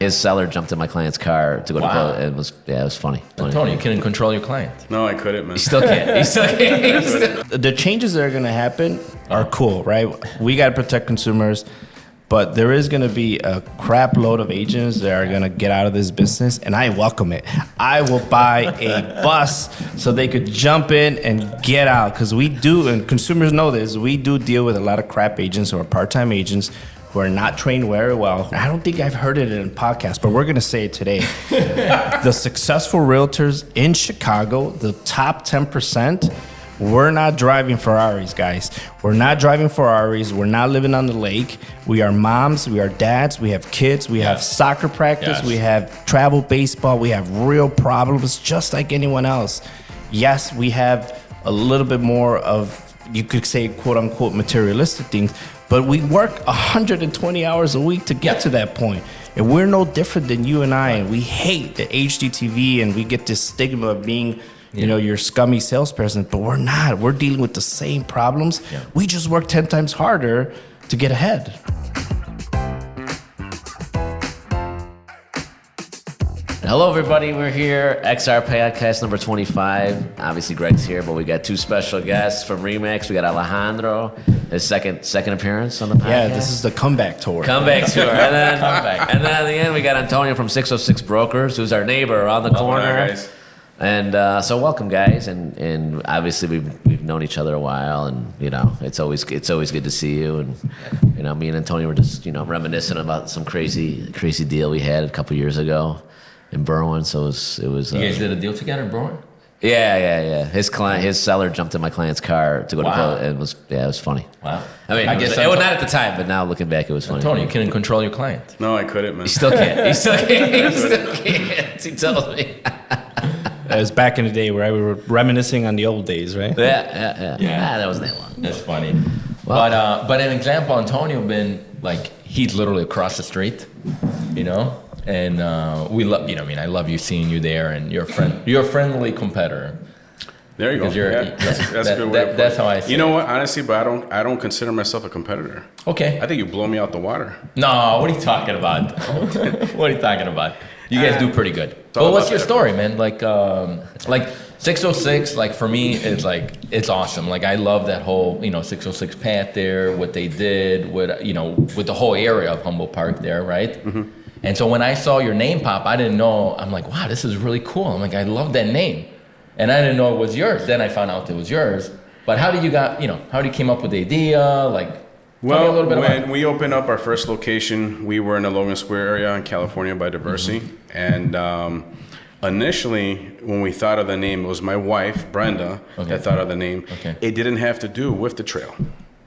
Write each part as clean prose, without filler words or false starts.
His seller jumped in my client's car to go to close. It was funny. Tony, you couldn't control your client. No, I couldn't, man. He still can't. He still can't. The changes that are going to happen are cool, right? We got to protect consumers, but there is going to be a crap load of agents that are going to get out of this business, and I welcome it. I will buy a bus so they could jump in and get out, because we do, and consumers know this, we do deal with a lot of crap agents who are part-time agents who are not trained very well. I don't think I've heard it in a podcast, but we're going to say it today. The successful realtors in Chicago, the top 10%, we're not driving Ferraris, guys. We're not driving Ferraris. We're not living on the lake. We are moms. We are dads. We have kids. We have soccer practice. Yes. We have travel baseball. We have real problems just like anyone else. Yes, we have a little bit more of, you could say, quote unquote, materialistic things, but we work 120 hours a week to get to that point. And we're no different than you and I. And we hate the HGTV, and we get this stigma of being, you know, your scummy salesperson, but we're not. We're dealing with the same problems. Yeah. We just work 10 times harder to get ahead. Hello, everybody. We're here, XR Podcast number 25. Obviously, Greg's here, but we got two special guests from Remix. We got Alejandro, his second appearance on the podcast. Yeah, this is the comeback tour. Comeback tour. And then at the end, we got Antonio from 606 Brokers, who's our neighbor around the corner. Guys. And so welcome, guys. And obviously, we've known each other a while, and you know, it's always good to see you. And you know, me and Antonio were just reminiscing about some crazy deal we had a couple years ago in Berwyn. So it was. You guys did a deal together in Berwyn? Yeah. His seller jumped in my client's car to go to close. It was funny. Wow. I mean, it was not at the time, but now looking back, it was funny. Tony, you couldn't control your client. No, I couldn't, man. He still can't. He still can't. He tells me. That was back in the day where we were reminiscing on the old days, right? Yeah. That wasn't that long. That's funny. But an example, Antonio been like, he's literally across the street, you know? And we love, I love seeing you there, and you're a friendly competitor. There you go. That's a good way to put it. That's how I see it. You know what? Honestly, but I don't consider myself a competitor. Okay. I think you blow me out the water. No, what are you talking about? What are you talking about? You guys do pretty good. Well, what's your story, man? Like 606, like for me, it's awesome. Like I love that whole 606 path there, what they did with with the whole area of Humboldt Park there, right? Mm-hmm. And so when I saw your name pop, I didn't know. I'm like, wow, this is really cool. I'm like, I love that name, and I didn't know it was yours. Then I found out it was yours. But how did you came up with the idea? Like, tell me a little bit when about it. we opened up our first location, we were in the Logan Square area in California by Diversity. Mm-hmm. And initially, when we thought of the name, it was my wife, Brenda, that thought of the name. Okay. It didn't have to do with the trail.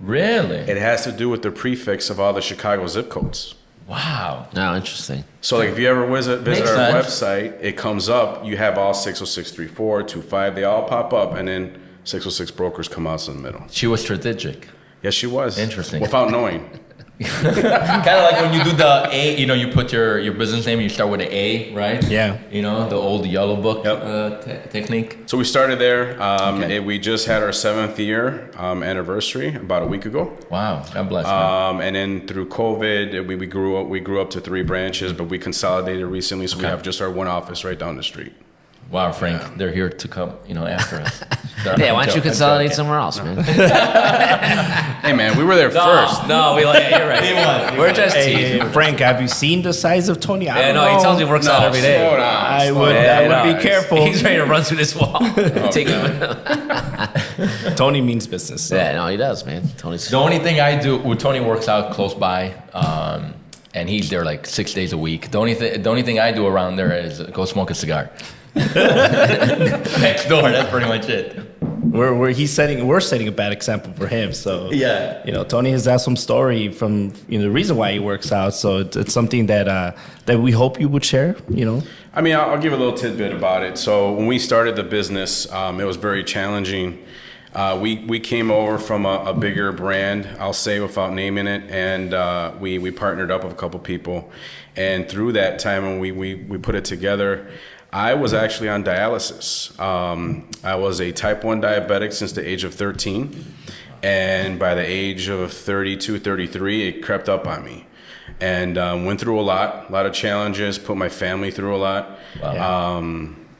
Really? It has to do with the prefix of all the Chicago zip codes. Wow. Oh, interesting. So like if you ever visit our sense. website, it comes up, you have all 60634, 25, they all pop up, and then 606 Brokers come out in the middle. She was strategic. Yes, she was. Interesting. Without knowing. Kind of like when you do the A, you put your business name and you start with an A, right? Yeah. The old yellow book technique. So we started there. We just had our 7th year anniversary about a week ago. Wow, God bless. Man. And then through COVID, we grew up to 3 branches, but we consolidated recently, so we have just our one office right down the street. Wow, Frank, they're here to come, after us. Yeah, why don't you consolidate somewhere else, man? Hey, man, we were there first. No, you're right. We're just teasing. Frank, have you seen the size of Tony? Yeah, no, he tells me he works out every day. Slow down. I would be careful. He's ready to run through this wall. Take him. Tony means business. So. Yeah, no, he does, man. Tony's. The only thing I do, when Tony works out close by, and he's there like 6 days a week. The only thing I do around there is go smoke a cigar. Next door. That's pretty much it. We're setting a bad example for him. So yeah, Tony has had some story from the reason why he works out. So it's something that we hope you would share. I mean, I'll give a little tidbit about it. So when we started the business, it was very challenging. We came over from a bigger brand, I'll say without naming it, and we partnered up with a couple people. And through that time, when we put it together, I was actually on dialysis. I was a type 1 diabetic since the age of 13. And by the age of 32, 33, it crept up on me. and went through a lot of challenges, put my family through a lot. Wow.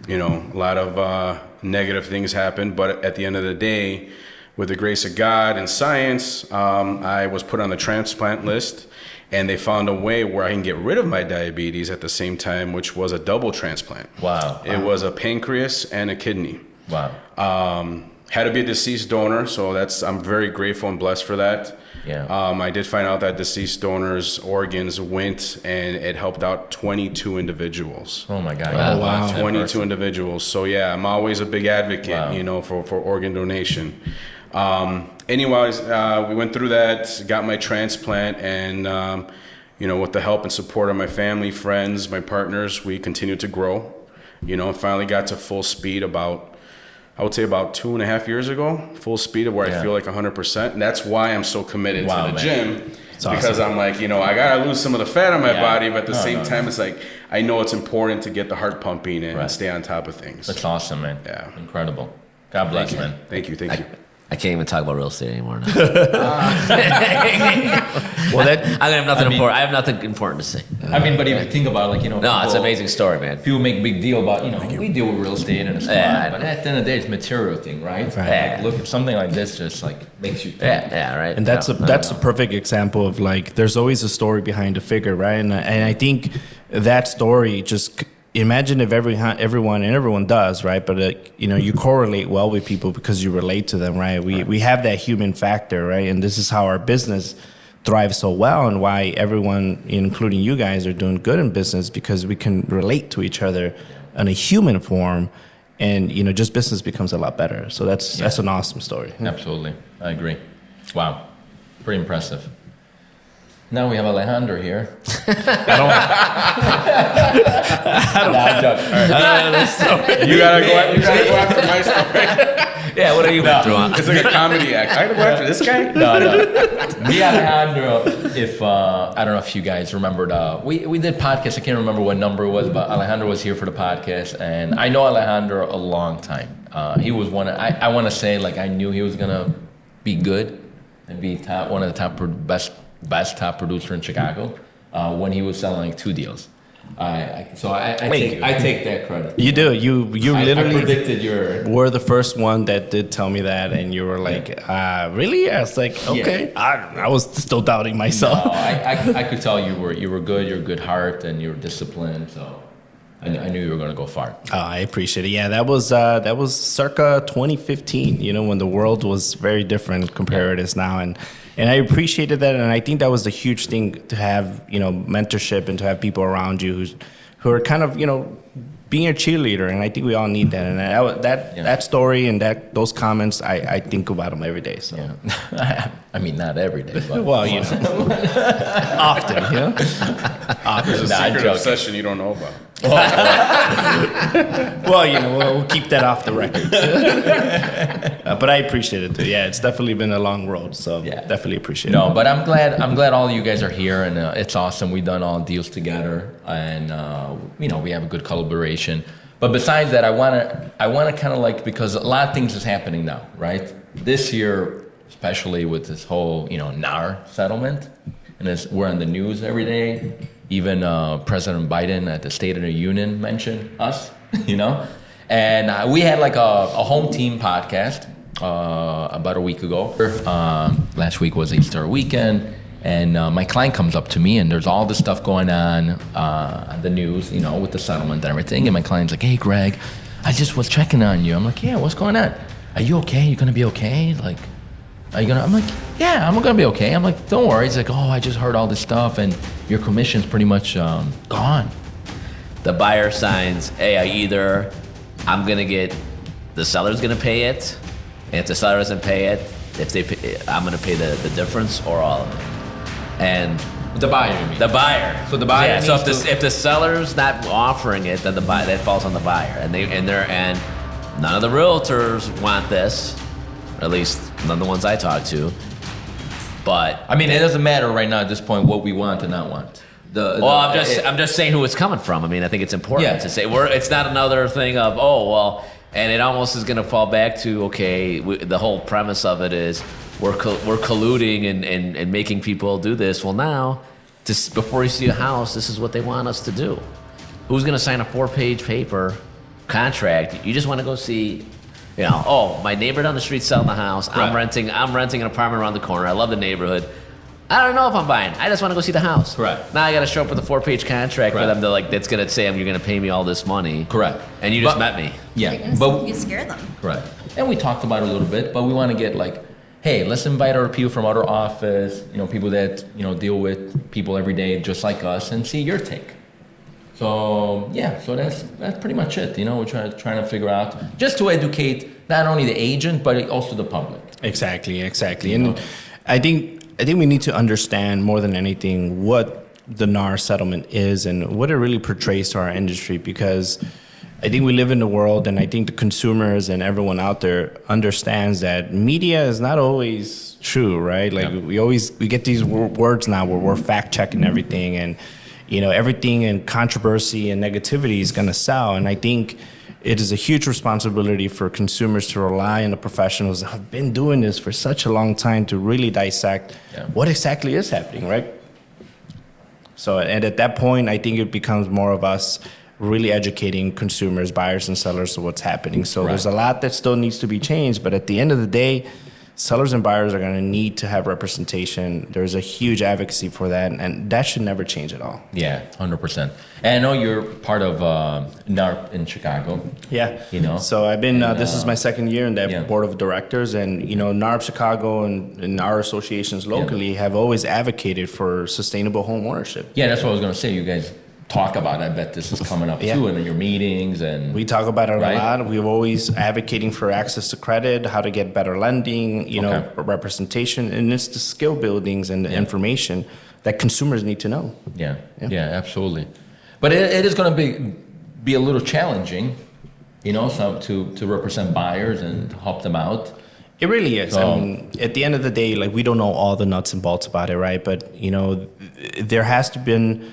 A lot of negative things happened, but at the end of the day, with the grace of God and science, I was put on the transplant list, and they found a way where I can get rid of my diabetes at the same time, which was a double transplant. Wow. It was a pancreas and a kidney. Wow. Had to be a deceased donor, so I'm very grateful and blessed for that. Yeah. I did find out that deceased donors' organs went, and it helped out 22 individuals. Oh my God. Wow. Wow. 22 individuals. So yeah, I'm always a big advocate, Wow. for organ donation. Anyways, we went through that, got my transplant, and with the help and support of my family, friends, my partners, we continued to grow. Finally got to full speed I would say about 2.5 years ago, full speed of where I feel like 100%. And that's why I'm so committed to the gym. Because I'm like, I got to lose some of the fat on my body, but at the same time, it's like, I know it's important to get the heart pumping and stay on top of things. That's awesome, man. Yeah. Incredible. God bless, man. Thank you. I can't even talk about real estate anymore now. Well, I have nothing important. I have nothing important to say. I mean, but if you think about it, No, it's an amazing story, man. People make a big deal about, we deal with real estate and it's fun, Yeah, I but know. at the end of the day, it's a material thing, right? Yeah. Like, look at something like this, just like makes you think. Yeah, right. And that's a perfect example of like there's always a story behind a figure, right? And I think that story just imagine if everyone does, right? But you correlate well with people because you relate to them, right? We have that human factor, right? And this is how our business thrives so well, and why everyone, including you guys, are doing good in business, because we can relate to each other in a human form, and just business becomes a lot better. So that's an awesome story. Absolutely. I agree. Wow. Pretty impressive. Now we have Alejandro here. You gotta go after my story. Yeah, what are you been through? It's like a comedy act. I gotta go after this guy? No. Me, Alejandro, I don't know if you guys remembered, we did podcasts. I can't remember what number it was, but Alejandro was here for the podcast, and I know Alejandro a long time. He was I want to say, like, I knew he was going to be good and be one of the best top producer in Chicago when he was selling like 2 deals. I take that credit. You do. You literally I predicted were the first one that did tell me that, and you were like, really? I was like, okay. Yeah. I was still doubting myself. No, I could tell you were good. You're a good heart, and you're disciplined. So I knew you were going to go far. Oh, I appreciate it. Yeah, that was circa 2015. When the world was very different compared to it is now, and I appreciated that, and I think that was the huge thing to have, mentorship and to have people around you who are kind of, being a cheerleader, and I think we all need that. And that story and those comments, I think about them every day. So, I mean, not every day, but well, often, often. There's a secret obsession you don't know about. Well, we'll keep that off the record. But I appreciate it too. Yeah, it's definitely been a long road, so definitely appreciate it. No, but I'm glad all of you guys are here, and it's awesome. We've done all deals together, and we have a good collaboration. But besides that, I want to kind of like, because a lot of things is happening now, right? This year, especially with this whole NAR settlement, and we're on the news every day. Even President Biden at the State of the Union mentioned us, And we had like a home team podcast about a week ago. Last week was Easter weekend, and my client comes up to me, and there's all this stuff going on the news, with the settlement and everything. And my client's like, "Hey, Greg, I just was checking on you." I'm like, "Yeah, what's going on? Are you okay? You gonna be okay? Like, are you gonna?" I'm like, "Yeah, I'm gonna be okay." I'm like, "Don't worry." He's like, "Oh, I just heard all this stuff, and your commission's pretty much gone." The buyer signs, hey, I'm gonna get, the seller's gonna pay it, and if the seller doesn't pay it, I'm gonna pay the difference or all of it. And The buyer, you mean? the buyer. So the buyer. Yeah. So needs if the seller's not offering it, then that falls on the buyer, and none of the realtors want this, or at least none of the ones I talk to. But I mean, it doesn't matter right now at this point what we want and not want. I'm just saying who it's coming from. I mean, I think it's important to say it's not another thing of and it almost is going to fall back to the whole premise of it is we're colluding and making people do this. Well, now before you see a house, this is what they want us to do. Who's going to sign a 4-page paper contract? You just want to go see, oh, my neighbor down the street selling the house. Right. I'm renting an apartment around the corner. I love the neighborhood. I don't know if I'm buying. I just want to go see the house. Correct. Now I got to show up with a 4-page contract for Correct. them to like. That's gonna say you're gonna pay me all this money. Correct. And you just But- met me. Yeah, but You scare them. correct. And we talked about it a little bit, but we want to get like, hey, let's invite our people from our office, people that deal with people every day just like us, and see your take. So yeah, so that's pretty much it. We're trying to figure out just to educate not only the agent but also the public. Exactly. And I think we need to understand more than anything what the NAR settlement is and what it really portrays to our industry, because I think we live in the world, and I think the consumers and everyone out there understands that media is not always true, right? Like we get these words now where we're fact checking everything, and everything in controversy and negativity is going to sell. And I think it is a huge responsibility for consumers to rely on the professionals that have been doing this for such a long time to really dissect what exactly is happening, right? So, and at that point, I think it becomes more of us really educating consumers, buyers and sellers of what's happening. So there's a lot that still needs to be changed, but at the end of the day, sellers and buyers are going to need to have representation. There's a huge advocacy for that, and that should never change at all. Yeah, 100%. And I know you're part of NARP in Chicago. Yeah. So I've been, this is my second year in that board of directors, and, NARP Chicago and our associations locally have always advocated for sustainable home ownership. Yeah, that's what I was going to say. You guys talk about it. I bet this is coming up too in your meetings. And we talk about it a lot. We're always advocating for access to credit, how to get better lending, representation, and it's the skill buildings and the information that consumers need to know. Yeah, absolutely. But it is going to be a little challenging, to represent buyers and help them out. It really is. I mean, at the end of the day, like, we don't know all the nuts and bolts about it, right? But, there has to been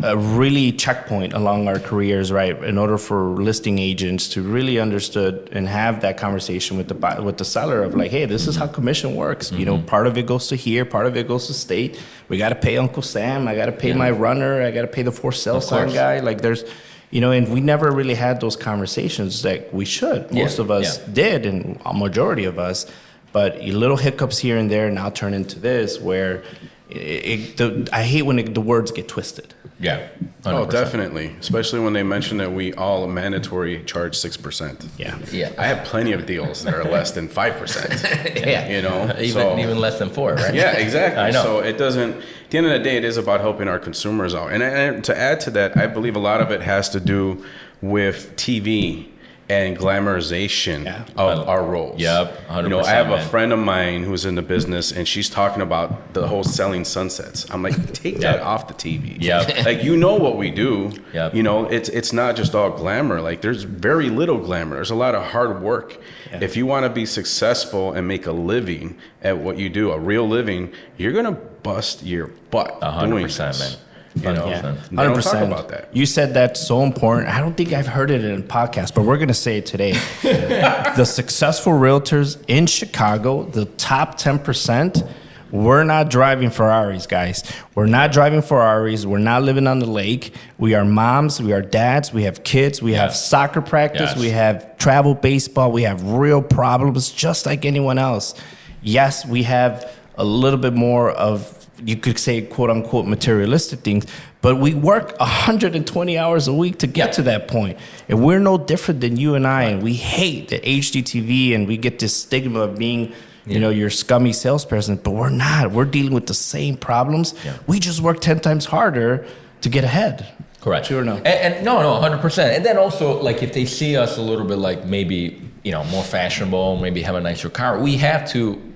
a really checkpoint along our careers, right, in order for listing agents to really understood and have that conversation with the seller of like, hey, this is how commission works. Part of it goes to here, part of it goes to state. We got to pay Uncle Sam. I got to pay my runner. I got to pay the for sale sign guy. Like, there's, and we never really had those conversations that we should. Most of us did, and a majority of us. But little hiccups here and there now turn into this, where I hate when the words get twisted. Yeah. 100%. Oh, definitely. Especially when they mention that we all mandatory charge 6%. Yeah. I have plenty of deals that are less than 5%. Even less than 4, right? Yeah, exactly. I know. So it doesn't. At the end of the day, it is about helping our consumers out. And to add to that, I believe a lot of it has to do with TV and glamorization of our roles. Yep, 100%. I have a friend of mine who's in the business, and she's talking about the whole selling sunsets. I'm like, take that off the TV. Yep. Like, what we do. Yep. It's not just all glamour. Like, there's very little glamour. There's a lot of hard work. Yeah. If you want to be successful and make a living at what you do, a real living, you're gonna bust your butt. 100%, man. They don't 100%. talk about that. You said that's so important. I don't think I've heard it in a podcast, but we're going to say it today. The successful realtors in Chicago, the top 10%, we're not driving Ferraris, guys. We're not driving Ferraris. We're not living on the lake. We are moms. We are dads. We have kids. We have soccer practice. Yes. We have travel baseball. We have real problems just like anyone else. Yes, we have a little bit more of, you could say, quote unquote, materialistic things, but we work 120 hours a week to get to that point. And we're no different than you and I. And we hate the HGTV, and we get this stigma of being, your scummy salesperson, but we're not. We're dealing with the same problems. Yeah. We just work 10 times harder to get ahead. Correct. True or no? And no, 100%. And then also, like, if they see us a little bit like maybe, more fashionable, maybe have a nicer car, we have to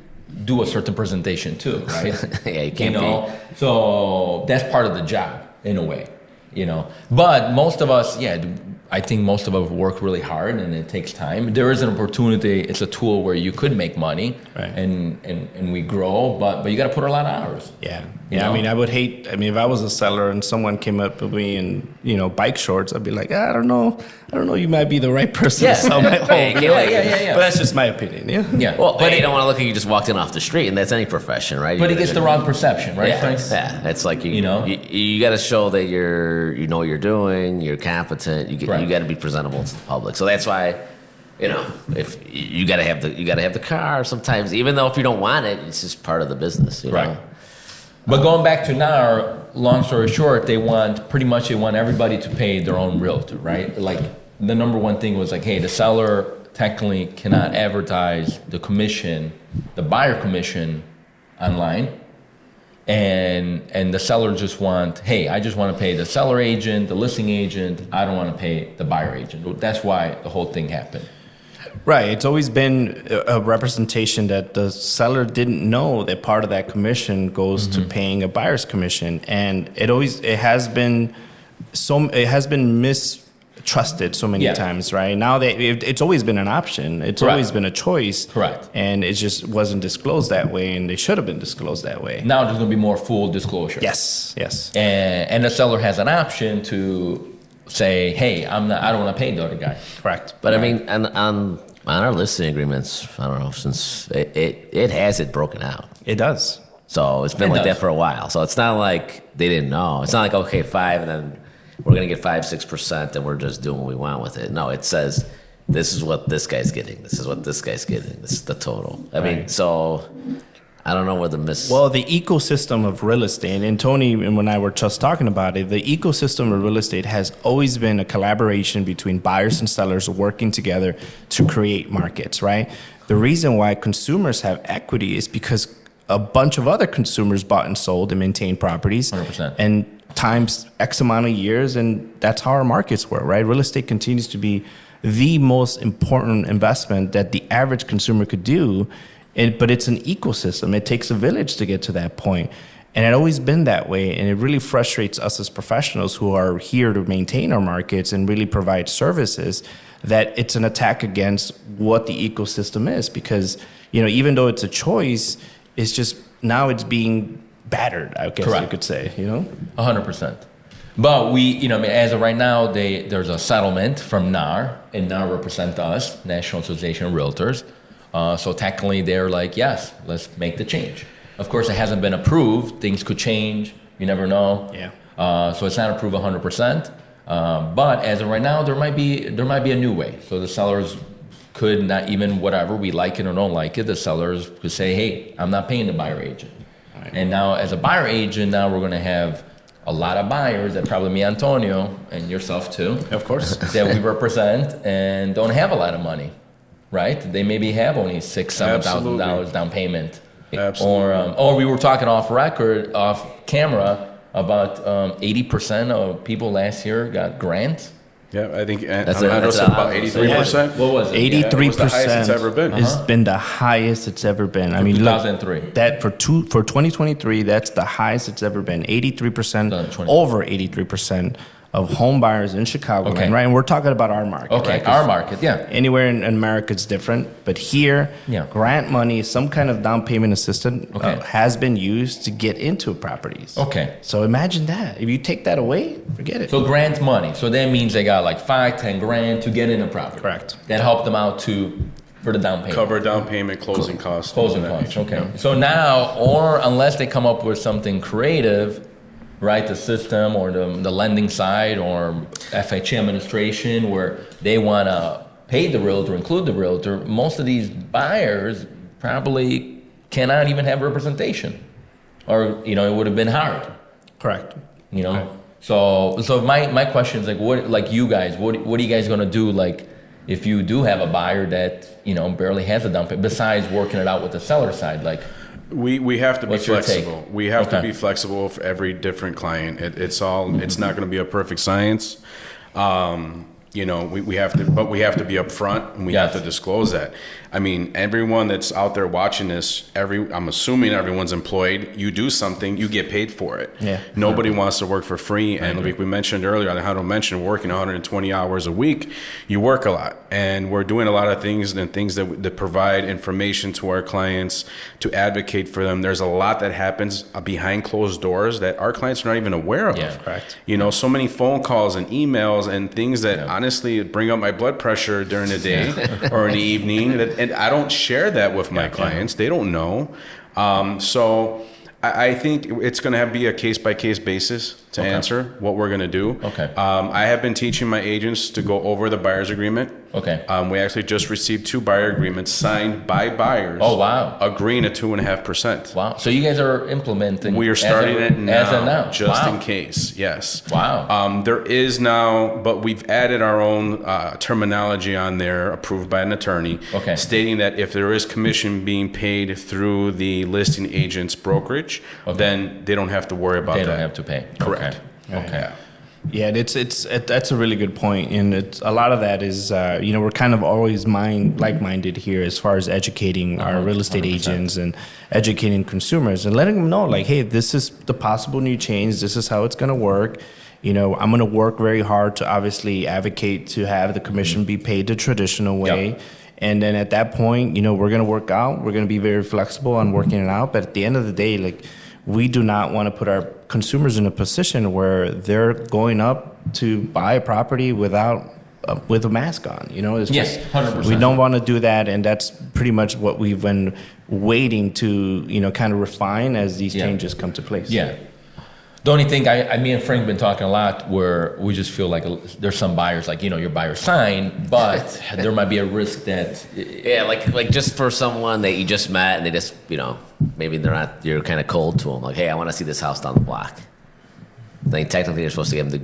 do a certain presentation too, right? Yeah, you can't be. So that's part of the job in a way, But most of us, I think most of us work really hard, and it takes time. There is an opportunity. It's a tool where you could make money, right, and we grow, but you got to put a lot of hours. Yeah. Yeah, know? I mean, I would hate. I mean, if I was a seller and someone came up with me in, bike shorts, I'd be like, I don't know. You might be the right person Yeah. to sell my home. Yeah. But that's just my opinion. Yeah. Yeah. Well, but you don't want to look like you just walked in off the street, and that's any profession, right? But it gets the wrong perception, right, Yeah, Frank? yeah. It's like You know? you got to show that you know what you're doing, you're competent. You Right. got to be presentable to the public. So that's why, if you got to have the car sometimes, even though if you don't want it, it's just part of the business, you Right. know? But going back to now, long story short, they want everybody to pay their own realtor, right? Like the number one thing was like, hey, the seller technically cannot advertise the commission, the buyer commission online. And the seller just I just want to pay the seller agent, the listing agent. I don't want to pay the buyer agent. That's why the whole thing happened. Right. It's always been a representation that the seller didn't know that part of that commission goes to paying a buyer's commission, and it has been mistrusted so many times. Right now, it's always been an option. It's Correct. always been a choice. Correct. And it just wasn't disclosed that way, and they should have been disclosed that way. Now there's going to be more full disclosure. Yes. And the seller has an option to say, hey, I don't want to pay the other guy. Correct. But I mean, on our listing agreements, I don't know, since it has it broken out. It does. So it's been It like does. that for a while. So it's not like they didn't know. It's not like, okay, 5 and then we're going to get 5-6% and we're just doing what we want with it. No, it says this is what this guy's getting. This is what this guy's getting. This is the total. I mean, Right. so I don't know where Well, the ecosystem of real estate, and Tony and I were just talking about it, the ecosystem of real estate has always been a collaboration between buyers and sellers working together to create markets, right? The reason why consumers have equity is because a bunch of other consumers bought and sold and maintained properties. 100%. And times X amount of years, and that's how our markets work, right? Real estate continues to be the most important investment that the average consumer could do. But it's an ecosystem. It takes a village to get to that point. And it's always been that way. And it really frustrates us as professionals who are here to maintain our markets and really provide services, that it's an attack against what the ecosystem is. Because, even though it's a choice, it's just now it's being battered, I guess Correct. you could say, 100%. But as of right now, there's a settlement from NAR, and NAR represents us, National Association of Realtors. So technically, they're like, yes, let's make the change. Of course, it hasn't been approved. Things could change. You never know. Yeah. So it's not approved 100%. But as of right now, there might be a new way. So the sellers could not even whatever we like it or don't like it. The sellers could say, hey, I'm not paying the buyer agent. Right. And now, as a buyer agent, now we're going to have a lot of buyers that probably me, Antonio, and yourself too, Of course. that we represent and don't have a lot of money. Right? They maybe have only $6,000-$7,000 down payment. Absolutely. Or we were talking off camera, about 80% of people last year got grants. Yeah, I think That's Alejandro said about a- 83%. What was it? 83% It was the highest it's ever been. has been the highest it's ever been. I mean, look, 2003. that for 2023, that's the highest it's ever been. 83%, 2020. over 83% of home buyers in Chicago, Okay. right? And we're talking about our market. Okay, right? 'Cause our market, yeah. Anywhere in America it's different, but here, Yeah. grant money, some kind of down payment assistance Okay. has been used to get into properties. Okay. So imagine that. If you take that away, forget it. So grant money. So that means they got like 5-10 grand to get in a property. Correct. That helped them out for the down payment. Cover down payment, closing costs. Closing all that costs. nature. Okay. So now, or unless they come up with something creative, right? The system or the lending side or FHA administration, where they want to pay the realtor, include the realtor. Most of these buyers probably cannot even have representation, or it would have been hard. Correct. So my question is what you guys, what are you guys gonna do if you do have a buyer that barely has a down payment, besides working it out with the seller side, We have to be What's your take? flexible. We have to Okay. be flexible for every different client. It's not going to be a perfect science. you know, we have to, but we have to be upfront and we have to disclose that. I mean, everyone that's out there watching this, I'm assuming everyone's employed. You do something, you get paid for it. Yeah. Nobody wants to work for free. And like we mentioned earlier, Alejandro mentioned working 120 hours a week, you work a lot. And we're doing a lot of things that provide information to our clients, to advocate for them. There's a lot that happens behind closed doors that our clients are not even aware of. Yeah, correct. You know, so many phone calls and emails and things that honestly bring up my blood pressure during the day or in the evening. And I don't share that with my clients. They don't know. So I think it's going to be a case-by-case basis to answer what we're going to do. Okay. I have been teaching my agents to go over the buyer's agreement. Okay. We actually just received 2 buyer agreements signed by buyers. Oh, wow. Agreeing at 2.5%. Wow. So you guys are implementing. We are starting it now, as of now. just Wow. in case. Yes. Wow. There is now, but we've added our own terminology on there, approved by an attorney, stating that if there is commission being paid through the listing agent's brokerage, then they don't have to worry about that. They don't have to pay. Correct. Okay. Yeah, that's a really good point, and it's a lot of that is you know, we're kind of always like-minded here as far as educating our real estate 100%. agents and educating consumers and letting them know, like, hey, this is the possible new change. This is how it's going to work. You know, I'm going to work very hard to obviously advocate to have the commission be paid the traditional way. Yep. And then at that point, you know, we're going to work out. We're going to be very flexible on working it out. But at the end of the day, like, we do not want to put our consumers in a position where they're going up to buy a property without with a mask on. You know, it's Yes, just, 100%. we don't want to do that, and that's pretty much what we've been waiting to, you know, kind of refine as these changes come to place. Yeah. The only thing, me and Frank been talking a lot where we just feel like there's some buyers, like, you know, your buyer signed, but there might be a risk that. Yeah, like just for someone that you just met and they just, you know, maybe you're kind of cold to them. Like, hey, I want to see this house down the block. Like, technically, you're supposed to give them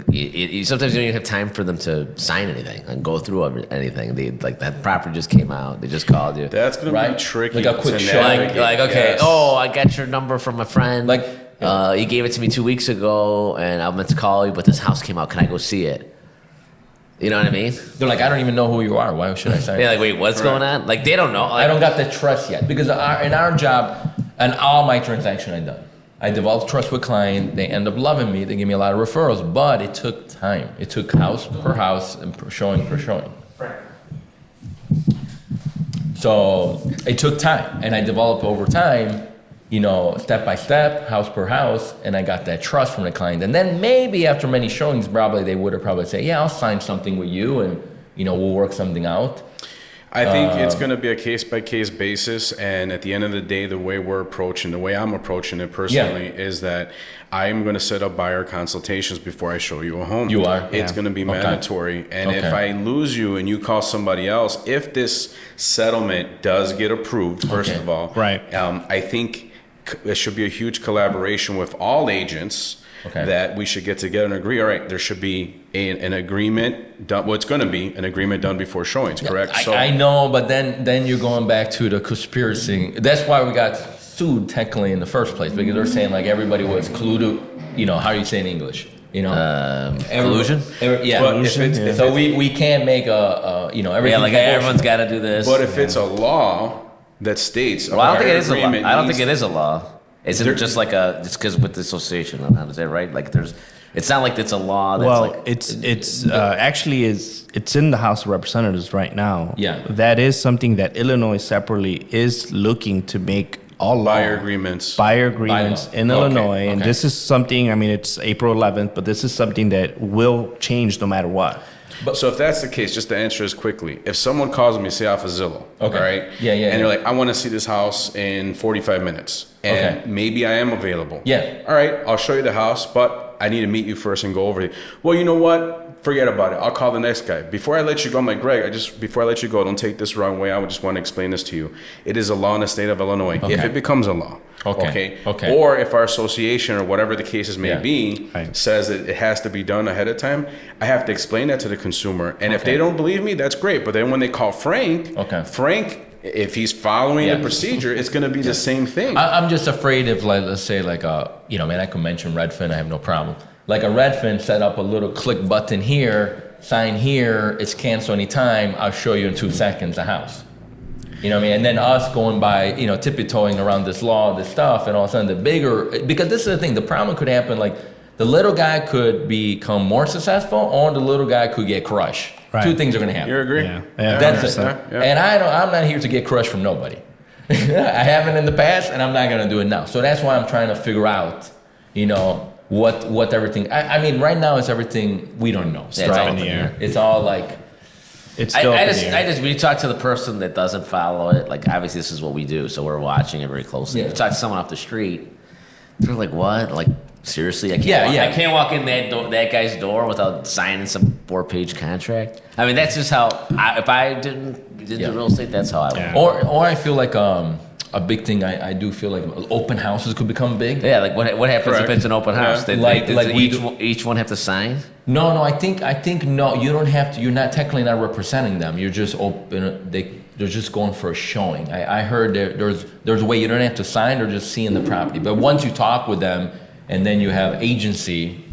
sometimes you don't even have time for them to sign anything and go through anything. Like, that property just came out. They just called you. That's going to be tricky. Like a quick to show. navigate. Like, okay, Yes. oh, I got your number from a friend. Like, you gave it to me 2 weeks ago, and I meant to call you, but this house came out. Can I go see it? You know what I mean? They're like, I don't even know who you are. Why should I sign? Yeah, like, wait, what's going on? Like, they don't know. Like, I don't got the trust yet because in our job and all my transaction I done, I developed trust with client. They end up loving me. They give me a lot of referrals, but it took time. It took house per house and showing per showing. So it took time, and I developed over time, you know, step by step, house per house, and I got that trust from the client. And then maybe after many showings, they would have probably say, yeah, I'll sign something with you, and, you know, we'll work something out. I think it's going to be a case-by-case basis, and at the end of the day, the way I'm approaching it personally is that I'm going to set up buyer consultations before I show you a home. You are? It's going to be mandatory, and if I lose you and you call somebody else, if this settlement does get approved, first of all, I think there should be a huge collaboration with all agents that we should get together and agree, all right, there should be an agreement done. Well, it's going to be an agreement done before showings, correct? I know, but then you're going back to the conspiracy. That's why we got sued technically in the first place, because they're saying like everybody was colluded. You know, how do you say in English? You know, collusion? Yeah. But so we can't make everything. Yeah, like everyone's got to do this. But if it's a law that states, well, I don't think it is a law. I don't think it is a law. Is it just like it's because with the association? Is that right? Like it's not like it's a law. That's Well, like, it's actually it's in the House of Representatives right now. Yeah. That is something that Illinois separately is looking to make all buyer law. agreements. Buyer agreements in Illinois, and okay. this is something. I mean, it's April 11th, but this is something that will change no matter what. So if that's the case, just to answer this quickly, if someone calls me, say off of Zillow, all right? Yeah. And they're like, I want to see this house in 45 minutes. And maybe I am available. Yeah. All right, I'll show you the house, but I need to meet you first and go over it. Well, you know what? Forget about it. I'll call the next guy. Before I let you go, I'm like, Greg, before I let you go, don't take this the wrong way. I would just want to explain this to you. It is a law in the state of Illinois. If it becomes a law. Okay. Or if our association or whatever the cases may be says that it has to be done ahead of time, I have to explain that to the consumer. And if they don't believe me, that's great. But then when they call Frank, if he's following the procedure, it's going to be the same thing. I'm just afraid if, like, let's say, like, I could mention Redfin. I have no problem. Like a Redfin set up a little click button here, sign here, it's cancel anytime, I'll show you in 2 seconds the house. You know what I mean? And then us going by, you know, tiptoeing around this law, this stuff, and all of a sudden the bigger, because this is the thing, the problem could happen, like the little guy could become more successful or the little guy could get crushed. Right. 2 things are going to happen. You agree? Yeah. That's it. Yeah. And I'm not here to get crushed from nobody. I haven't in the past, and I'm not going to do it now. So that's why I'm trying to figure out, you know, what everything, I mean, right now it's everything we don't know. Yeah, it's all in the air. It's all like, It's still I up in just, the air. when you talk to the person that doesn't follow it, like obviously this is what we do, so we're watching it very closely. Yeah. You talk to someone off the street, they're like, "What? Like seriously? I can't. Yeah. I can't walk in that guy's door without signing some 4-page contract." I mean, that's just how. If I didn't do real estate, that's how I would. Yeah. or I feel like a big thing. I do feel like open houses could become big. Yeah, like what happens Correct. if it's an open house? Yeah. Does each one have to sign? No, I think no. You don't have to. You're not technically not representing them. You're just open. They're just going for a showing. I heard there's a way you don't have to sign. They're just seeing the property. But once you talk with them, and then you have agency,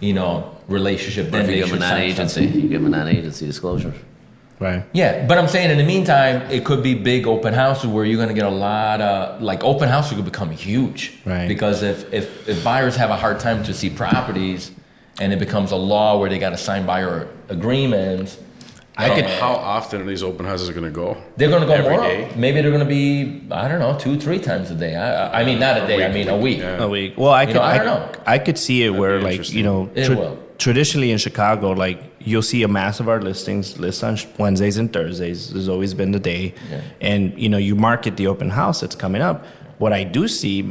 you know, relationship. Or Then if they you give should them a sign non-agency, something. you give them a non-agency disclosure. Right. Yeah, but I'm saying in the meantime, it could be big open houses where you're gonna get a lot of, like open houses could become huge. Right. Because if buyers have a hard time to see properties and it becomes a law where they gotta sign buyer agreements, How often are these open houses going to go? they're gonna go Every more. day? Maybe they're gonna be, I don't know, 2-3 times a day. I mean, not a day, I mean a week. Yeah. A week. Well, I could. I don't know. I could see it where, be like, interesting. you know, It will. traditionally in Chicago, like you'll see a mass of our listings list on Wednesdays and Thursdays. There's always been the day, Yeah. and you know, you market the open house that's coming up. What I do see,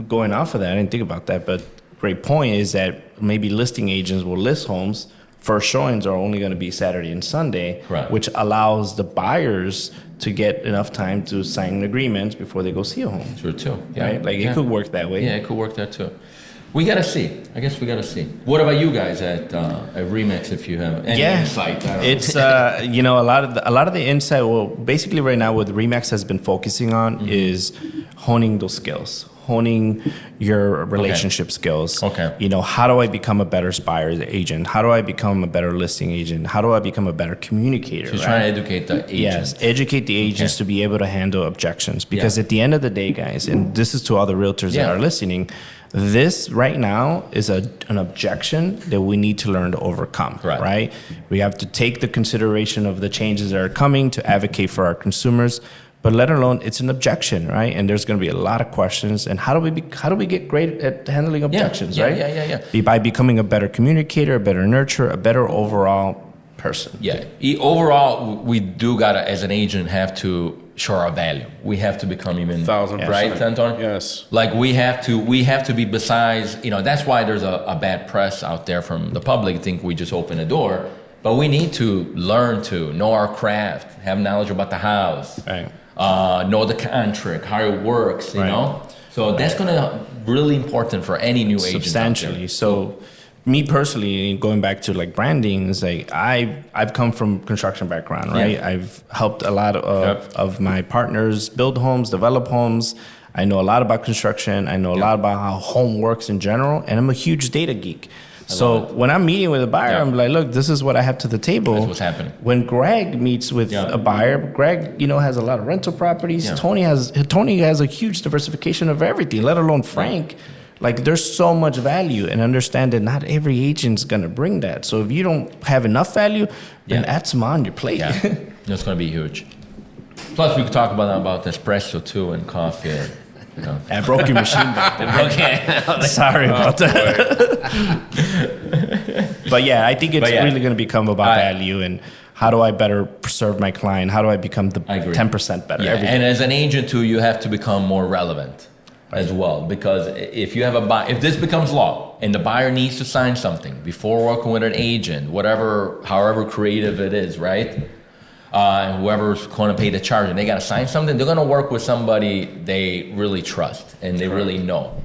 going off of that, I didn't think about that, but great point is that maybe listing agents will list homes. First showings are only going to be Saturday and Sunday, Correct. which allows the buyers to get enough time to sign agreements before they go see a home. True too. Yeah. Right? Like it could work that way. Yeah, it could work that too. We gotta see. I guess we gotta see. What about you guys at Remix? If you have any insight, I don't know. It's you know, a lot of the insight. Well, basically right now, what Remax has been focusing on is honing those skills, honing your relationship skills. Okay. You know, how do I become a better buyer's agent? How do I become a better listing agent? How do I become a better communicator? She's right? trying to educate the agent. Yes, educate the agents to be able to handle objections. Because Yeah. at the end of the day, guys, and this is to all the realtors that Yeah. are listening, this right now is an objection that we need to learn to overcome. Correct. Right? We have to take the consideration of the changes that are coming to advocate for our consumers. But let alone it's an objection, right? And there's going to be a lot of questions. And how do we get great at handling objections, yeah, right? yeah. By becoming a better communicator, a better nurturer, a better overall person. Yeah. Overall, we do gotta, as an agent, have to show our value. We have to become even 1,000%. right, Anton? Yes. Like we have to be. Besides, you know, that's why there's a bad press out there from the public. Think we just open a door, but we need to learn to know our craft, have knowledge about the house, Right. know the contract, how it works. You Right. know, so that's gonna really important for any new agent. out there. Substantially. So me personally, going back to like branding, is like I've come from construction background, right? Yeah. I've helped a lot of my partners build homes, develop homes. I know a lot about construction. I know a lot about how home works in general, and I'm a huge data geek. So when I'm meeting with a buyer, Yeah. I'm like, look, this is what I have to the table. That's what's happening. When Greg meets with Yeah. a buyer, Greg, you know, has a lot of rental properties. Yeah. Tony has a huge diversification of everything, let alone Frank. Like there's so much value, and understand that not every agent's gonna bring that. So if you don't have enough value, then Yeah. add some on your plate. Yeah, that's going to be huge. Plus, we could talk about espresso too and coffee. You know. I broke your machine back there. Okay. Sorry about that. But yeah, I think it's But yeah. really going to become about value and how do I better serve my client? How do I become the I agree. 10% better? Yeah, every and day? as an agent too, you have to become more relevant as well. Because if you have if this becomes law and the buyer needs to sign something before working with an agent, however creative it is, right? And whoever's going to pay the charge and they got to sign something, they're going to work with somebody they really trust and they really know.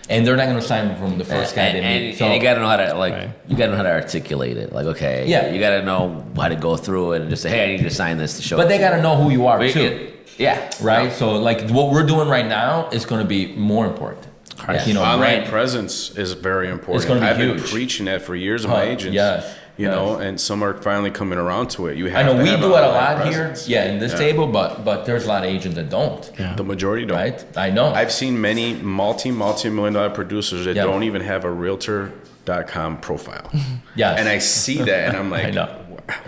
And they're not going to sign from the first guy they meet. And you got to know how to Right. you got to know how to articulate it. Like, okay, Yeah. you got to know how to go through it and just say, hey, I need you to sign this to show. But they got to know who you are too. Yeah. Right? So like what we're doing right now is going to be more important. Yes. You know, Online brand- presence is very important. It's gonna be I've huge. been preaching that for years with my agents. Yes. you know, and some are finally coming around to it. You have I know to we have do it a online lot presence. here, in this table, but there's a lot of agents that don't, The majority don't. right? I know. I've seen many multi-million dollar producers that Yeah. don't even have a realtor.com profile. Yes. And I see that and I'm like, I know.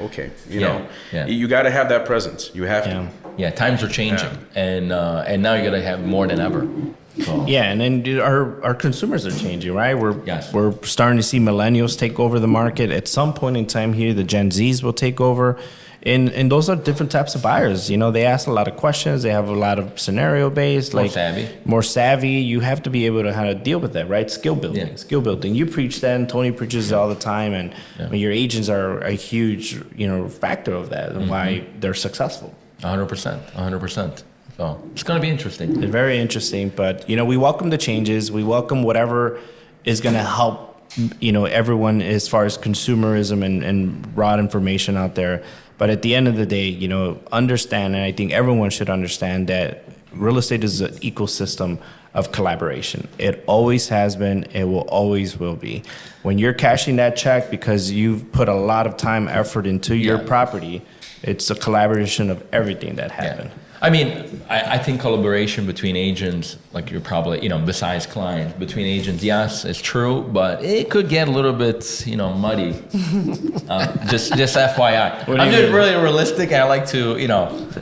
okay, you Yeah, know, yeah. you got to have that presence. You have Yeah. to. Yeah, times are changing, and now you got to have more than ever. So, Yeah, and then our consumers are changing, right? Yes. We're starting to see millennials take over the market. At some point in time here, the Gen Zs will take over. And those are different types of buyers. You know, they ask a lot of questions. They have a lot of scenario based, More savvy. More savvy. You have to be able to how to deal with that, right? Skill building. Yeah. Skill building. You preach that, and Tony preaches it all the time. And I mean, your agents are a huge, factor of that and why they're successful. 100%, 100%. So it's going to be interesting. They're very interesting, but we welcome the changes. We welcome whatever is going to help, everyone as far as consumerism and raw information out there. But at the end of the day, understand, and I think everyone should understand that real estate is an ecosystem of collaboration. It always has been. It will always will be. When you're cashing that check because you've put a lot of time, effort into your property, it's a collaboration of everything that happened. I mean, I think collaboration between agents, like you're probably, besides clients, between agents, yes, it's true, but it could get a little bit, muddy. Just FYI. I'm just really realistic. I like to,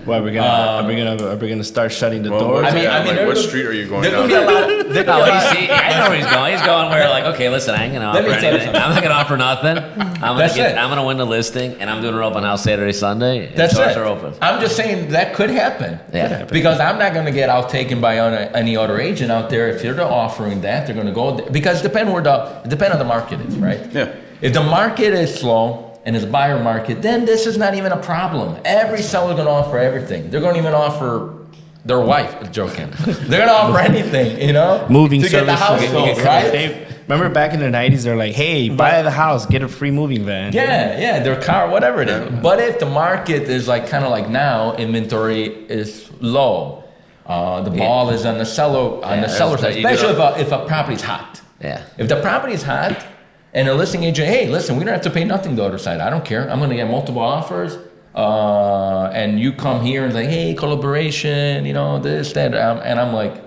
Why are we gonna start shutting the doors? I mean, like, what street are you going there down? could be a lot. There could be a lot. I know where he's going. He's going where like, okay, listen, I ain't gonna Let me offer tell you anything. something. I'm not gonna offer nothing. That's I'm gonna win the listing, and I'm doing an open house Saturday, Sunday. And That's doors it. are open. I'm just saying that could happen. Yeah. Because I'm not going to get outtaken by any other agent out there. If they're offering that, they're going to go there. Because depend on the market is, right? Yeah. If the market is slow and it's a buyer market, then this is not even a problem. Every seller's going to offer everything. They're going to even offer their wife. I'm joking. They're going to offer anything, Moving to get the house services. sold, right? Remember back in the 90s, they're like, hey, buy the house, get a free moving van. Yeah, their car, whatever it is. But if the market is like kind of like now, inventory is low. The ball is on the seller side, especially if a property's hot. Yeah. If the property's hot and a listing agent, hey, listen, we don't have to pay nothing the other side. I don't care. I'm going to get multiple offers. And you come here and say, hey, collaboration, this, that. And I'm like,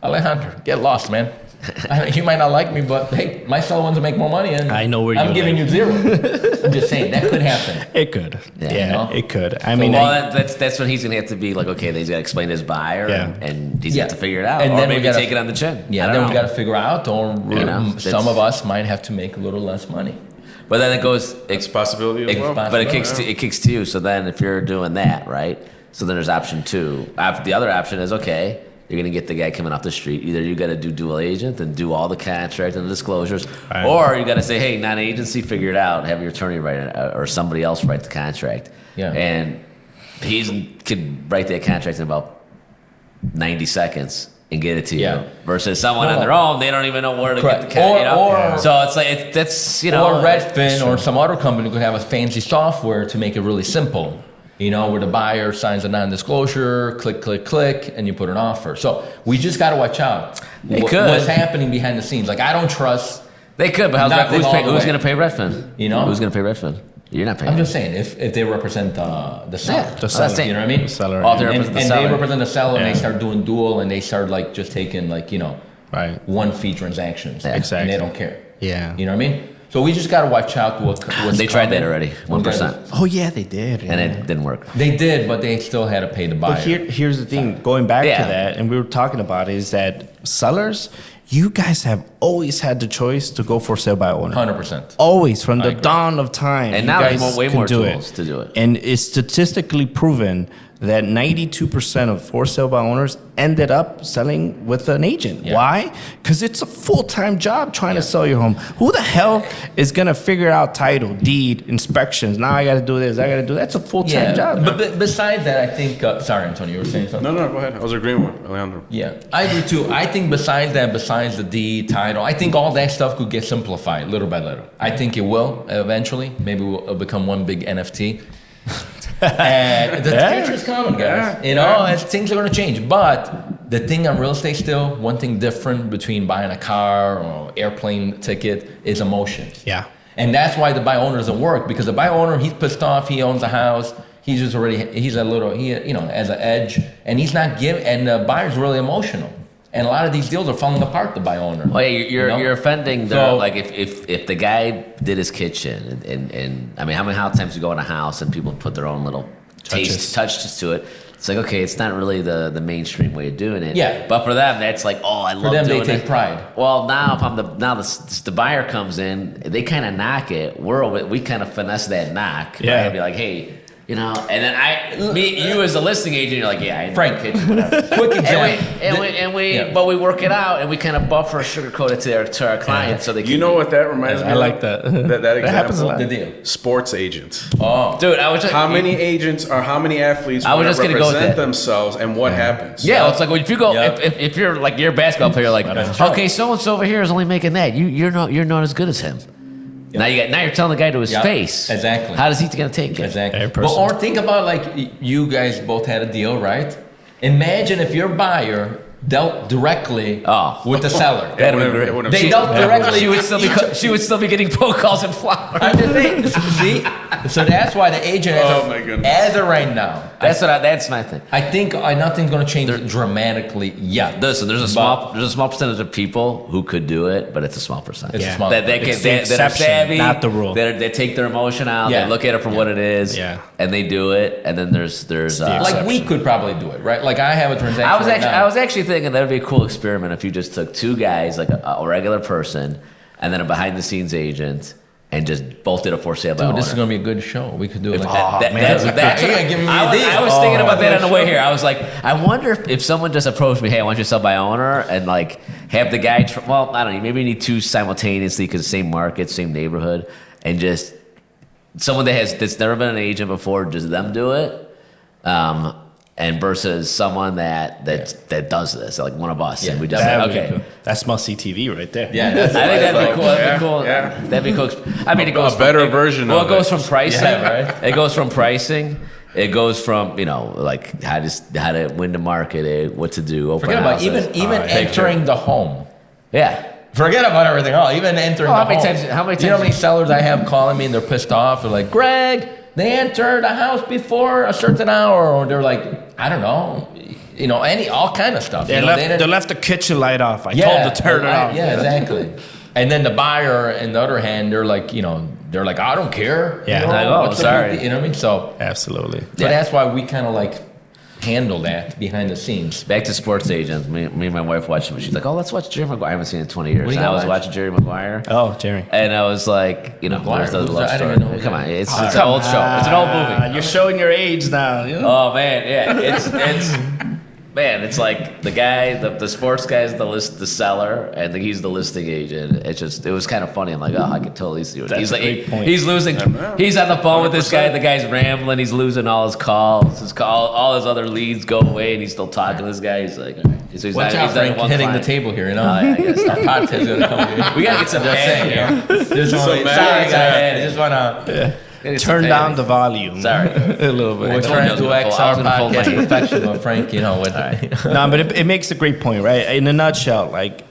Alejandro, get lost, man. You might not like me, but hey, my seller wants to make more money, and I know where I'm you giving live. you zero. I'm just saying that could happen. It could. Yeah, it could. I mean, Well, that's when he's gonna have to be like, okay, he's gotta explain to his buyer, and he's gonna have to figure it out, And or then we maybe gotta- take it on the chin. Yeah, I then don't we know. got to figure out, or some of us might have to make a little less money. But then it goes. It's a possibility as well. But it kicks to you. So then, if you're doing that, right? So then there's option two. The other option is, okay, you're gonna get the guy coming off the street. Either you got to do dual agent and do all the contract and the disclosures, or you got to say, hey, non-agency, figure it out. Have your attorney write it, or somebody else write the contract. Yeah. And he could write that contract in about 90 seconds and get it to you. Versus someone on their own, they don't even know where to get the contract. So it's like that's Or Redfin or some other company could have a fancy software to make it really simple. Where the buyer signs a non-disclosure, click, click, click, and you put an offer. So we just got to watch out. What's happening behind the scenes. Like, I don't trust. They could, but who's going to pay Redfin? Who's going to pay Redfin? You're not paying. I'm just saying, if they represent the seller. The seller. You know what I mean? The seller. And they represent the seller, and they start doing dual, and they start like just taking one fee transactions. Exactly. And they don't care. Yeah. You know what I mean? So we just got to watch out what's They tried that already, 1%. Oh yeah, they did. And it didn't work. They did, but they still had to pay the buyer. But here's the thing. Going back to that, and we were talking about, is that sellers, you guys have always had the choice to go for sale by owner. 100%. Always, from the dawn of time. And you now guys there's way can more do tools to do it. And it's statistically proven that 92% of for sale by owners ended up selling with an agent. Yeah. Why? Because it's a full-time job trying to sell your home. Who the hell is going to figure out title, deed, inspections? Now I got to do this, I got to do that. That's a full-time job. But besides that, I think, sorry, Antonio, you were saying something? No, go ahead. I was agreeing with Alejandro. Yeah, I agree too. I think besides the deed, title, I think all that stuff could get simplified little by little. I think it will eventually. Maybe we'll become one big NFT. And the future's coming, guys. As things are going to change. But the thing on real estate still, one thing different between buying a car or airplane ticket is emotions. Yeah. And that's why the buy owner doesn't work, because the buy owner, he's pissed off, he owns a house, he's a little, as an edge, and he's not giving, and the buyer's really emotional. And a lot of these deals are falling apart, the buy owner. Well, you're offending their, like if the guy did his kitchen and I mean how many times you go in a house and people put their own little touches to it. It's like, okay, it's not really the mainstream way of doing it. Yeah. But for them, that's like, oh, I love doing it. For them, they take pride. Well, now if I'm the buyer comes in, they kind of knock it. We kind of finesse that knock. Yeah. Right? And be like, hey. You know, and then you as a listing agent, you're like, yeah, I know Frank, the kitchen, whatever. quick example. But we work it out and we kind of buffer, sugarcoat it to our clients so they can. You know what that reminds me I of? like that. That example. happens a lot. The deal. Sports agents. Oh. Dude, I was just. How many agents or how many athletes I was just gonna go with represent that. themselves and what happens? Yeah, it's like if you go, Yep. if you're like you're a basketball player, like okay, so and so over here is only making that. You're not as good as him. Now you're telling the guy to his Yep. face. Exactly. How is he gonna take it? Exactly. Very But, personal. or think about, like, you guys both had a deal, right? Imagine if your buyer dealt directly with the seller. That'd be great. They dealt directly. She would still be getting phone calls and flowers. I'm just saying. See, so that's why the agent, my goodness. as of right now, That's my thing. I think nothing's going to change dramatically yet. Listen, there's a small percentage of people who could do it, but it's a small percentage. It's a small that It's the are exception, savvy, not the rule. They take their emotion out. Yeah. They look at it for what it is. Yeah. And they do it. And then there's Like we could probably do it, right? Like I have a transaction. I was actually thinking that would be a cool experiment if you just took two guys, like a regular person, and then a behind the scenes agent, and just both did a for sale by Dude, owner. this is going to be a good show. We could do it like That's You're gonna give me I ideas. was thinking about that on the way here. I was like, I wonder if someone just approached me, hey, I want you to sell by owner, and like have the guy. Well, I don't know. Maybe you need two simultaneously because same market, same neighborhood, and just someone that's never been an agent before, just them do it. And versus someone that does this, like one of us, and we just Cool. That's must-see TV right there. Yeah, I think that'd be cool. That'd be cool. Yeah. That'd be cool. I mean, it goes A better version Well, of it goes it. from pricing. Yeah, right. It goes from pricing. It goes from like how to when to market it, what to do. Open Forget about houses. even entering the home. Yeah. Forget about everything else. Even entering Oh, the home. how many You know how many times- sellers I have calling me and they're pissed off? They're like, Greg, they entered a house before a certain hour, or they're like, I don't know, all kind of stuff. They left the kitchen light off. I told them to turn it off. Yeah, exactly. And then the buyer, on the other hand, they're like, I don't care. Yeah. Like, oh, what's the sorry. big deal? You know what I mean? So Absolutely. that's why we kind of like handle that behind the scenes. Back to sports agents. Me and my wife watched it. She's like, "Oh, let's watch Jerry Maguire." I haven't seen it in 20 years. What do you And I got was watch? watching Jerry Maguire. Oh, Jerry. And I was like, Maguire? there's the Who's love that? I story. don't even know who Come that on, is. it's an old show. It's an old movie. You're showing your age now. You know? Oh man, yeah, it's like the guy, the sports guy is the seller, and he's the listing agent. It was kind of funny. I'm like, oh, I can totally see what he's a like. great point. He's losing. He's on the phone with this guy. The guy's rambling. He's losing all his calls. All his other leads go away, and he's still talking to this guy. He's like, all right. So he's Watch not- out, he's not Frank, one hitting the client. table here, Oh, yeah, I guess. Our cocktail's gonna come here. We gotta get some Just pan saying, here. Just Some wanna- pan. I just want to. Gotta get some Turn pan. down the volume. Sorry. A little bit. We're told you I trying was to gonna X fold- I our was gonna fold podcast my- perfection, but Frank, with No, but it makes a great point, right? In a nutshell, like,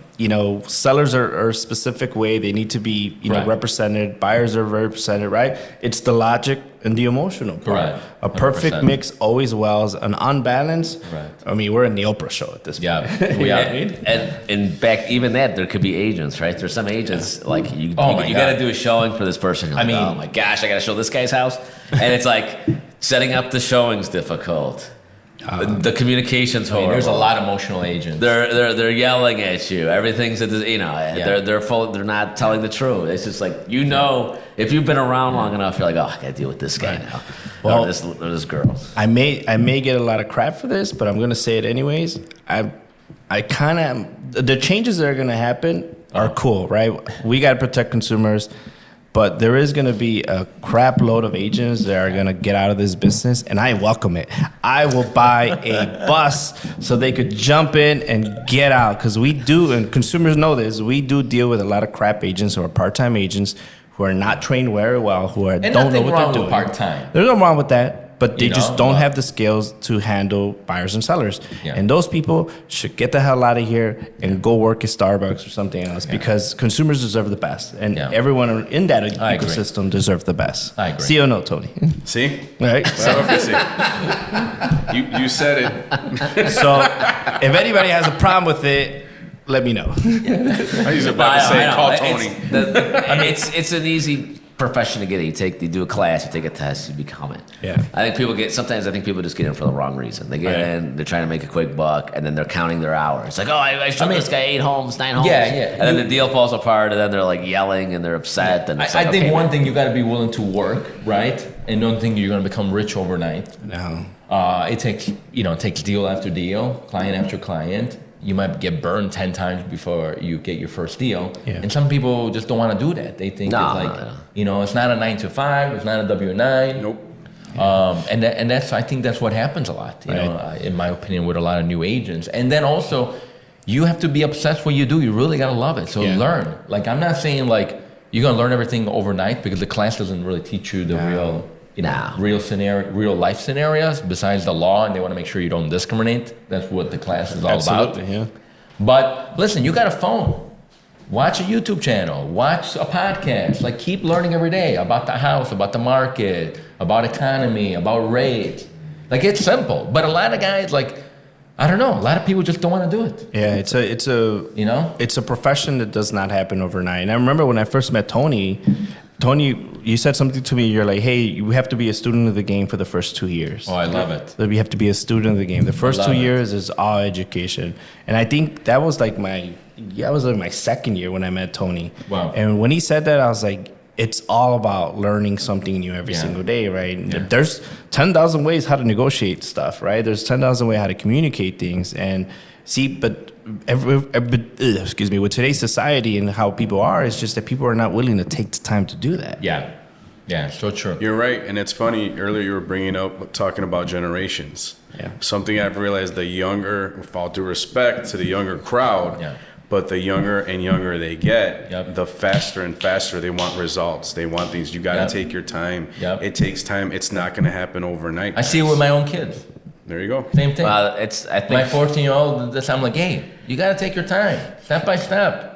sellers are a specific way. They need to be, Right. represented. Buyers are represented, right? It's the logic and the emotional part. Right. A perfect 100%. mix always wells. An unbalanced, Right. I mean, we're in the Oprah show at this point. Yeah, we are. And back even that there could be agents, right? There's some agents like you Oh my got God. to do a showing for this person. You're I like, mean- oh my gosh, I got to show this guy's house, and it's like setting up the showing's difficult. The communication's I mean, horrible. there's a lot of emotional agents. They're yelling at you. Everything's they're full. They're not telling the truth. It's just like if you've been around long enough, you're like, oh, I got to deal with this guy now. Well- or this girl. I may get a lot of crap for this, but I'm going to say it anyways. I kind of the changes that are going to happen are cool, right? We got to protect consumers, but there is going to be a crap load of agents that are going to get out of this business, and I welcome it. I will buy a bus so they could jump in and get out, because we do, and consumers know this, we do deal with a lot of crap agents who are part-time agents who are not trained very well, who And don't know nothing what wrong they're with doing. part-time. There's nothing wrong with that. but they You know, just don't but- have the skills to handle buyers and sellers. Yeah. And those people should get the hell out of here and go work at Starbucks or something else because consumers deserve the best. And Yeah. everyone in that I agree. ecosystem deserves the best. I agree. See or no, Tony? See? Right? Well, okay, see. You said it. So if anybody has a problem with it, let me know. I was about to say, call Tony. I mean, it's an easy profession to get in. You do a class, you take a test, you become it. Yeah. I think people just get in for the wrong reason. They get in, they're trying to make a quick buck, and then they're counting their hours. Like, oh, I showed this guy 8 homes, 9 homes. Yeah. And then the deal falls apart, and then they're like yelling and they're upset. And it's I like, think okay, one man. thing you got to be willing to work, right? And don't think you're going to become rich overnight. No. It takes deal after deal, client after client. You might get burned 10 times before you get your first deal. Yeah. And some people just don't want to do that. They think No, it's like, no. it's not a 9 to 5, it's not a W-9. Nope. And that's, I think that's what happens a lot, in my opinion, with a lot of new agents. And then also, you have to be obsessed with what you do. You really got to love it. So learn. Like, I'm not saying like you're going to learn everything overnight because the class doesn't really teach you the real life scenarios besides the law, and they want to make sure you don't discriminate. That's what the class is all Absolutely, about. yeah. But listen, you got a phone. Watch a YouTube channel. Watch a podcast. Like, keep learning every day about the house, about the market, about economy, about rates. Like, it's simple. But a lot of guys, like, I don't know. A lot of people just don't want to do it. Yeah, it's a profession that does not happen overnight. And I remember when I first met Tony, you said something to me. You're like, hey, you have to be a student of the game for the first 2 years. Oh, I love it. So you have to be a student of the game. The first 2 love it. years is all education. And I think that was like my second year when I met Tony. Wow. And when he said that, I was like, it's all about learning something new every single day, right? Yeah. There's 10,000 ways how to negotiate stuff, right? There's 10,000 ways how to communicate things. And see, but with today's society and how people are, it's just that people are not willing to take the time to do that. Yeah, so true. You're right, and it's funny. Earlier, you were talking about generations. Yeah. Something I've realized: the younger, with all due respect to the younger crowd, but the younger and younger they get, the faster and faster they want results. They want things. You got to take your time. It takes time. It's not going to happen overnight. I see it with my own kids. There you go. Same thing. I think My 14-year-old, I'm like, hey, you got to take your time, step by step.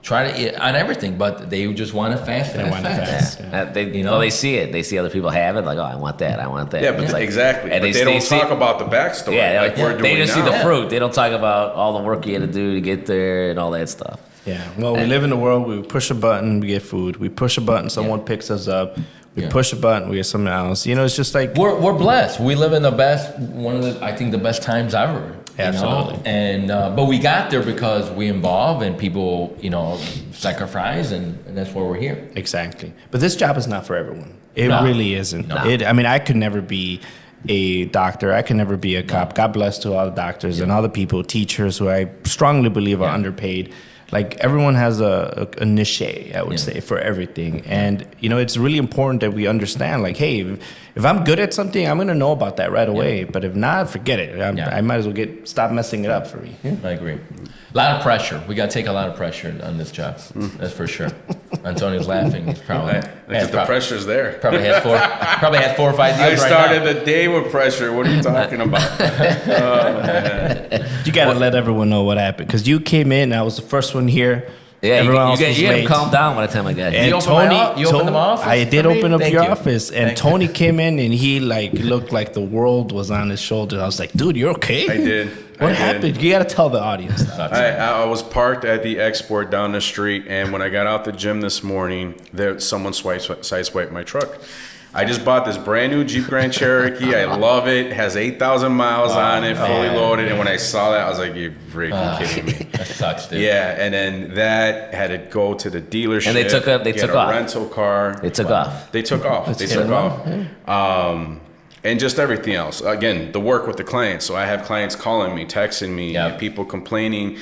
Try to on everything, but they just want it fast. They want it fast. Yeah. They see it. They see other people have it. Like, oh, I want that. I want that. Yeah, but It's like, exactly. And But they don't talk about the backstory. Yeah, like we're doing they just now. see the fruit. They don't talk about all the work you had to do to get there and all that stuff. Yeah. Well, we live in a world where we push a button, we get food. We push a button, someone picks us up. We push a button, we get something else. It's just like We're blessed. We live in the best times ever. Absolutely. And but we got there because we involve and people, sacrifice, and that's why we're here. Exactly. But this job is not for everyone. It No. really isn't. No. I could never be a doctor. I could never be a cop. God bless to all the doctors and all the people, teachers who I strongly believe are underpaid. Like, everyone has a niche, I would say, for everything. And, it's really important that we understand, like, hey, if I'm good at something, I'm going to know about that right away. But if not, forget it. I might as well stop messing it up for me. Yeah. I agree. A lot of pressure. We got to take a lot of pressure on this job. That's for sure. Antonio's laughing. He's probably The pressure's there. Probably has 4 or 5 I deals right started now. the day with pressure. What are you talking about? You got to let everyone know what happened. Because you came in, I was the first one here. Yeah, Everyone you else was get late. calm down by the time I got here. And You opened the office I did for me? open up Thank your you. office, and Thank you. Tony came in, and he looked like the world was on his shoulder. I was like, "Dude, you're okay?" I did. What happened? You got to tell the audience. I was parked at the export down the street, and when I got out the gym this morning, someone sideswiped my truck. I just bought this brand new Jeep Grand Cherokee. I love it. It has 8,000 miles on it, fully loaded. And when I saw that, I was like, "You're freaking kidding me!" That sucks, dude. Yeah, and then that had to go to the dealership. And they took get off. a rental car. They took off. They took off. They took off. And just everything else. Again, the work with the clients. So I have clients calling me, texting me, people complaining.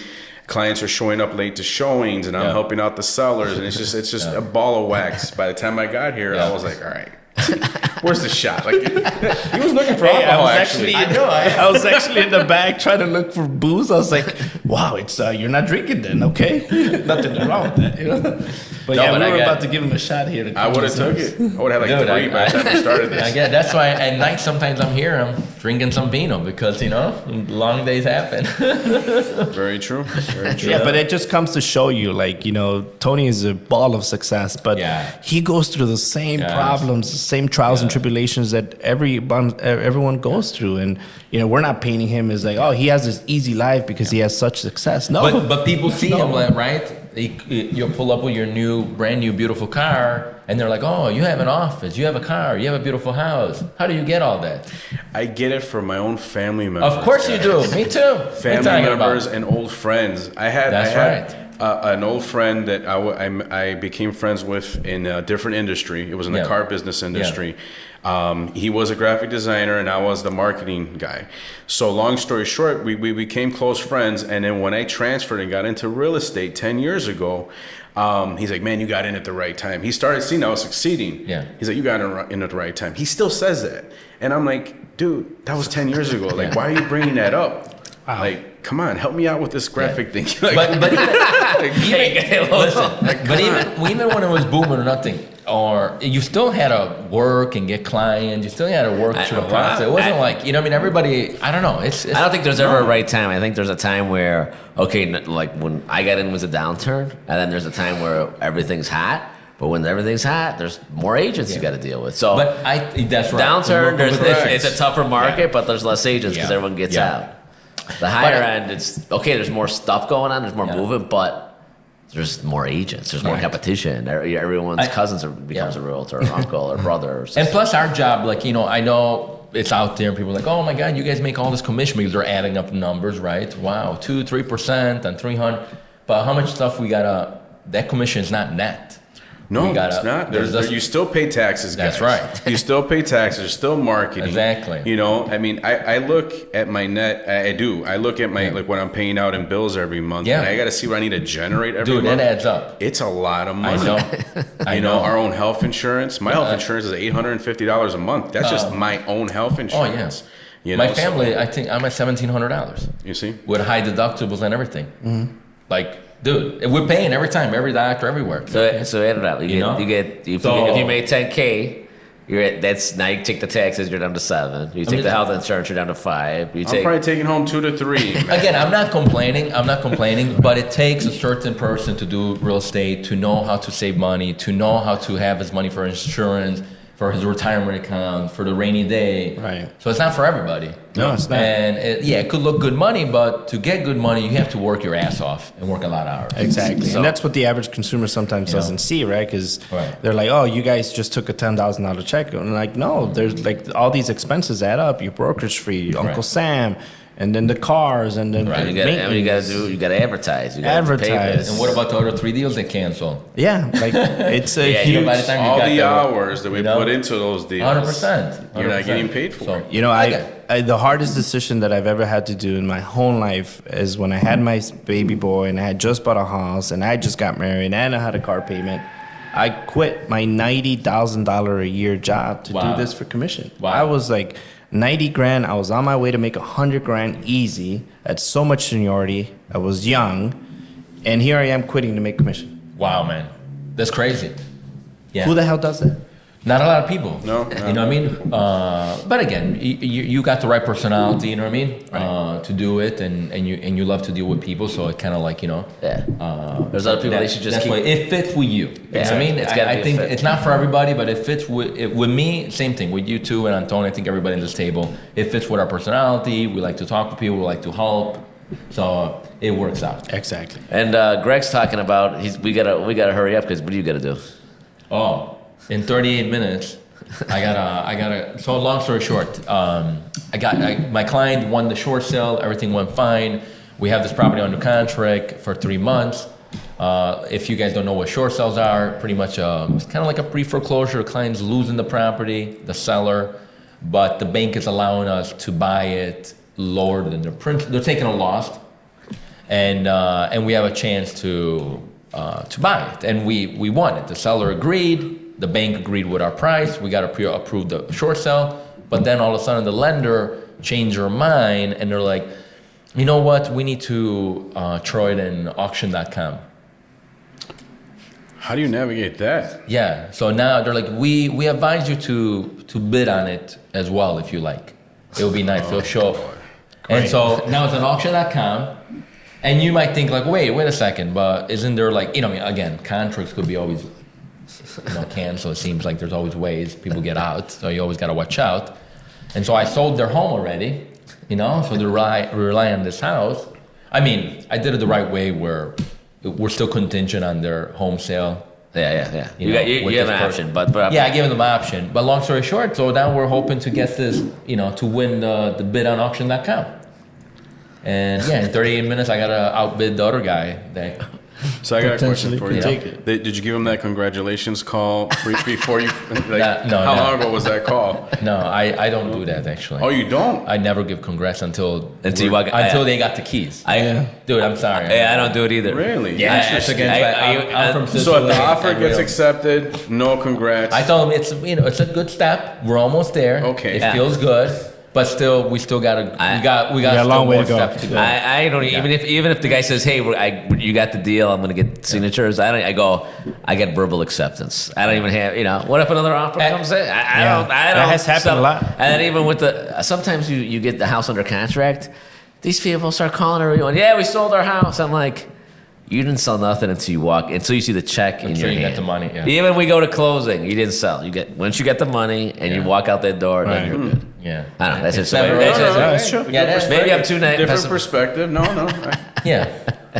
Clients are showing up late to showings, and I'm helping out the sellers, and it's just a ball of wax. By the time I got here, I was like, all right. Where's the shot? Like, he was looking for alcohol. I was actually in the back trying to look for booze. I was like, "Wow, it's you're not drinking then, okay? Nothing wrong with that." But No, yeah, but we I were get- about to give him a shot here. I would have took it. I would have had like Dude, 3 by the time we started this. I get that's why at night sometimes I'm here, I'm drinking some vino because long days happen. Very true. Very true. Yeah, but it just comes to show you, like, Tony is a ball of success, but Yeah. he goes through the same Yes. problems, the same trials and tribulations that everyone goes through. And, we're not painting him as like, oh, he has this easy life because he has such success. No. But people see him, like, right? You'll pull up with your brand new, beautiful car, and they're like, "Oh, you have an office, you have a car, you have a beautiful house. How do you get all that?" I get it from my own family members. Of course you do. Me too. What are you Family talking members about? and old friends. I had an old friend that I became friends with in a different industry. It was in the Yeah. car business industry. He was a graphic designer and I was the marketing guy. So long story short, we became close friends. And then when I transferred and got into real estate 10 years ago, he's like, "Man, you got in at the right time." He started seeing I was succeeding. Yeah. He's like, "You got in at the right time." He still says that. And I'm like, "Dude, that was 10 years ago. Like, why are you bringing that up? Wow. Like, come on, help me out with this graphic thing." Like, But even when it was booming or nothing, or you still had to work and get clients, you still had to work through the process. It wasn't like everybody. I don't know. It's I don't think there's ever a right time. I think there's a time where, like when I got in was a downturn, and then there's a time where everything's hot. But when everything's hot, there's more agents you got to deal with. So But that's right. downturn, Correct. it's a tougher market, but there's less agents because Yeah. everyone gets Yeah. out. The higher end, it's okay. There's more stuff going on. There's more movement, but there's more agents. There's more Right. competition. Everyone's cousins becomes a realtor, or uncle, or brother. Or sister. And plus our job, like, I know it's out there and people are like, "Oh my God, you guys make all this commission," because they're adding up numbers, right? Wow, 2-3% on 300. But how much stuff we gotta, that commission is not net. no, We gotta- it's not. there's this- You still pay taxes, guys. That's right. You still pay taxes. There's still marketing. Exactly. I mean, I look at my net. I do. I look at my like what I'm paying out in bills every month. Yeah. And I got to see what I need to generate every Dude, month. that adds up. It's a lot of money. I know. I You know, our own health insurance. My health Uh, insurance is $850 a month. That's just my own health Oh insurance. yeah. You My know, so- family, I think I'm at $1,700 you see? with high deductibles and everything. Like, dude, we're paying every time, every doctor, everywhere. So add it up. You get if you made 10K, you're at now you take the taxes, you're down to 7. You take the health insurance, you're down to 5. You I'm take probably taking home 2 to 3. man. Again, I'm not complaining, but it takes a certain person to do real estate, to know how to save money, to know how to have his money for insurance, for his retirement account, for the rainy day. Right. So it's not for everybody. No, it's not. And it could look good money, but to get good money, you have to work your ass off and work a lot of hours. Exactly. So- And that's what the average consumer sometimes doesn't see, right? Because Right. they're like, oh, you guys just took a $10,000 check. And like, no, there's like all these expenses add up. Your brokerage fee, Uncle Sam, and then the cars, and then Right. you got to you got to advertise. You gotta Advertise. pay this. And what about the other 3 deals they canceled? Yeah, like it's a Yeah, huge. by the time you All got the there, hours that we put into those deals. 100%. You're not getting paid for it. You know, the hardest decision that I've ever had to do in my whole life is when I had my baby boy and I had just bought a house and I just got married and I had a car payment. I quit my $90,000 a year job to do Wow. this for commission. Wow. I was like 90 grand. I was on my way to make 100 grand easy at so much seniority. I was young, and here I am quitting to make commission. Wow, man. That's crazy. Yeah. Who the hell does that? Not a lot of people. No. You know what I mean? But again, you got the right personality, you know what I mean? To do it, and you love to deal with people, so it kind of like, Yeah. There's other people they should just that's keep. why it fits with you. You know what I mean? It's gotta I be a think fit. it's not for everybody, but it fits with me. Same thing with you two and Antonio. I think everybody in this table, it fits with our personality. We like to talk to people. We like to help. So it works out. Exactly. And Greg's talking about we gotta hurry up because what do you gotta do? Oh, in 38 minutes, I gotta. So long story short, my client won the short sale. Everything went fine. We have this property under contract for 3 months. If you guys don't know what short sales are, pretty much it's kind of like a pre-foreclosure. Clients losing the property, the seller, but the bank is allowing us to buy it lower than their print. They're taking a loss, and we have a chance to buy it, and we won it. The seller agreed. The bank agreed with our price. We got to approve the short sale, but then all of a sudden the lender changed their mind, and they're like, you know what? We need to try it in auction.com. How do you navigate that? Yeah. So now they're like, we advise you to bid on it as well if you like. It would be nice. They'll show up. And so now it's on auction.com. And you might think like, wait a second, but isn't there like, I mean, again, contracts could be always, canceled. It seems like there's always ways people get out. So you always got to watch out. And so I sold their home already, so they rely on this house. I mean, I did it the right way where we're still contingent on their home sale. Yeah. You have an option, but yeah, I gave them the option. But long story short, so now we're hoping to get this, to win the bid on auction.com. And yeah, in 38 minutes, I got to outbid the other guy. So I got a question for you. Take it. Did you give him that congratulations call before you? No. How long ago was that call? No, I don't do that actually. Oh, you don't? I never give congrats until they got the keys. Dude, I'm sorry. Yeah, I don't do it either. Really? Yeah, it's against. I'm from So if the Sicily, offer and gets real. accepted, no congrats. I told him it's a good step. We're almost there. Okay. It Yeah. feels good, but still we got a long way to go. steps to go. I don't even if the guy says, "Hey, you got the deal. I'm gonna get signatures." I get verbal acceptance. I don't even have what if another offer comes in? I don't. That has happened a lot. And then even with sometimes you get the house under contract, these people start calling everyone. Yeah, we sold our house. I'm like, you didn't sell nothing until you see the check in your you hand. get the money. Yeah. Even we go to closing, you didn't sell. Once you get the money and you walk out that door, then you're good. Yeah. I don't know. That's just the never- way. No, no, that's true. Yeah, that's Maybe I'm too Different perspective. No. Yeah.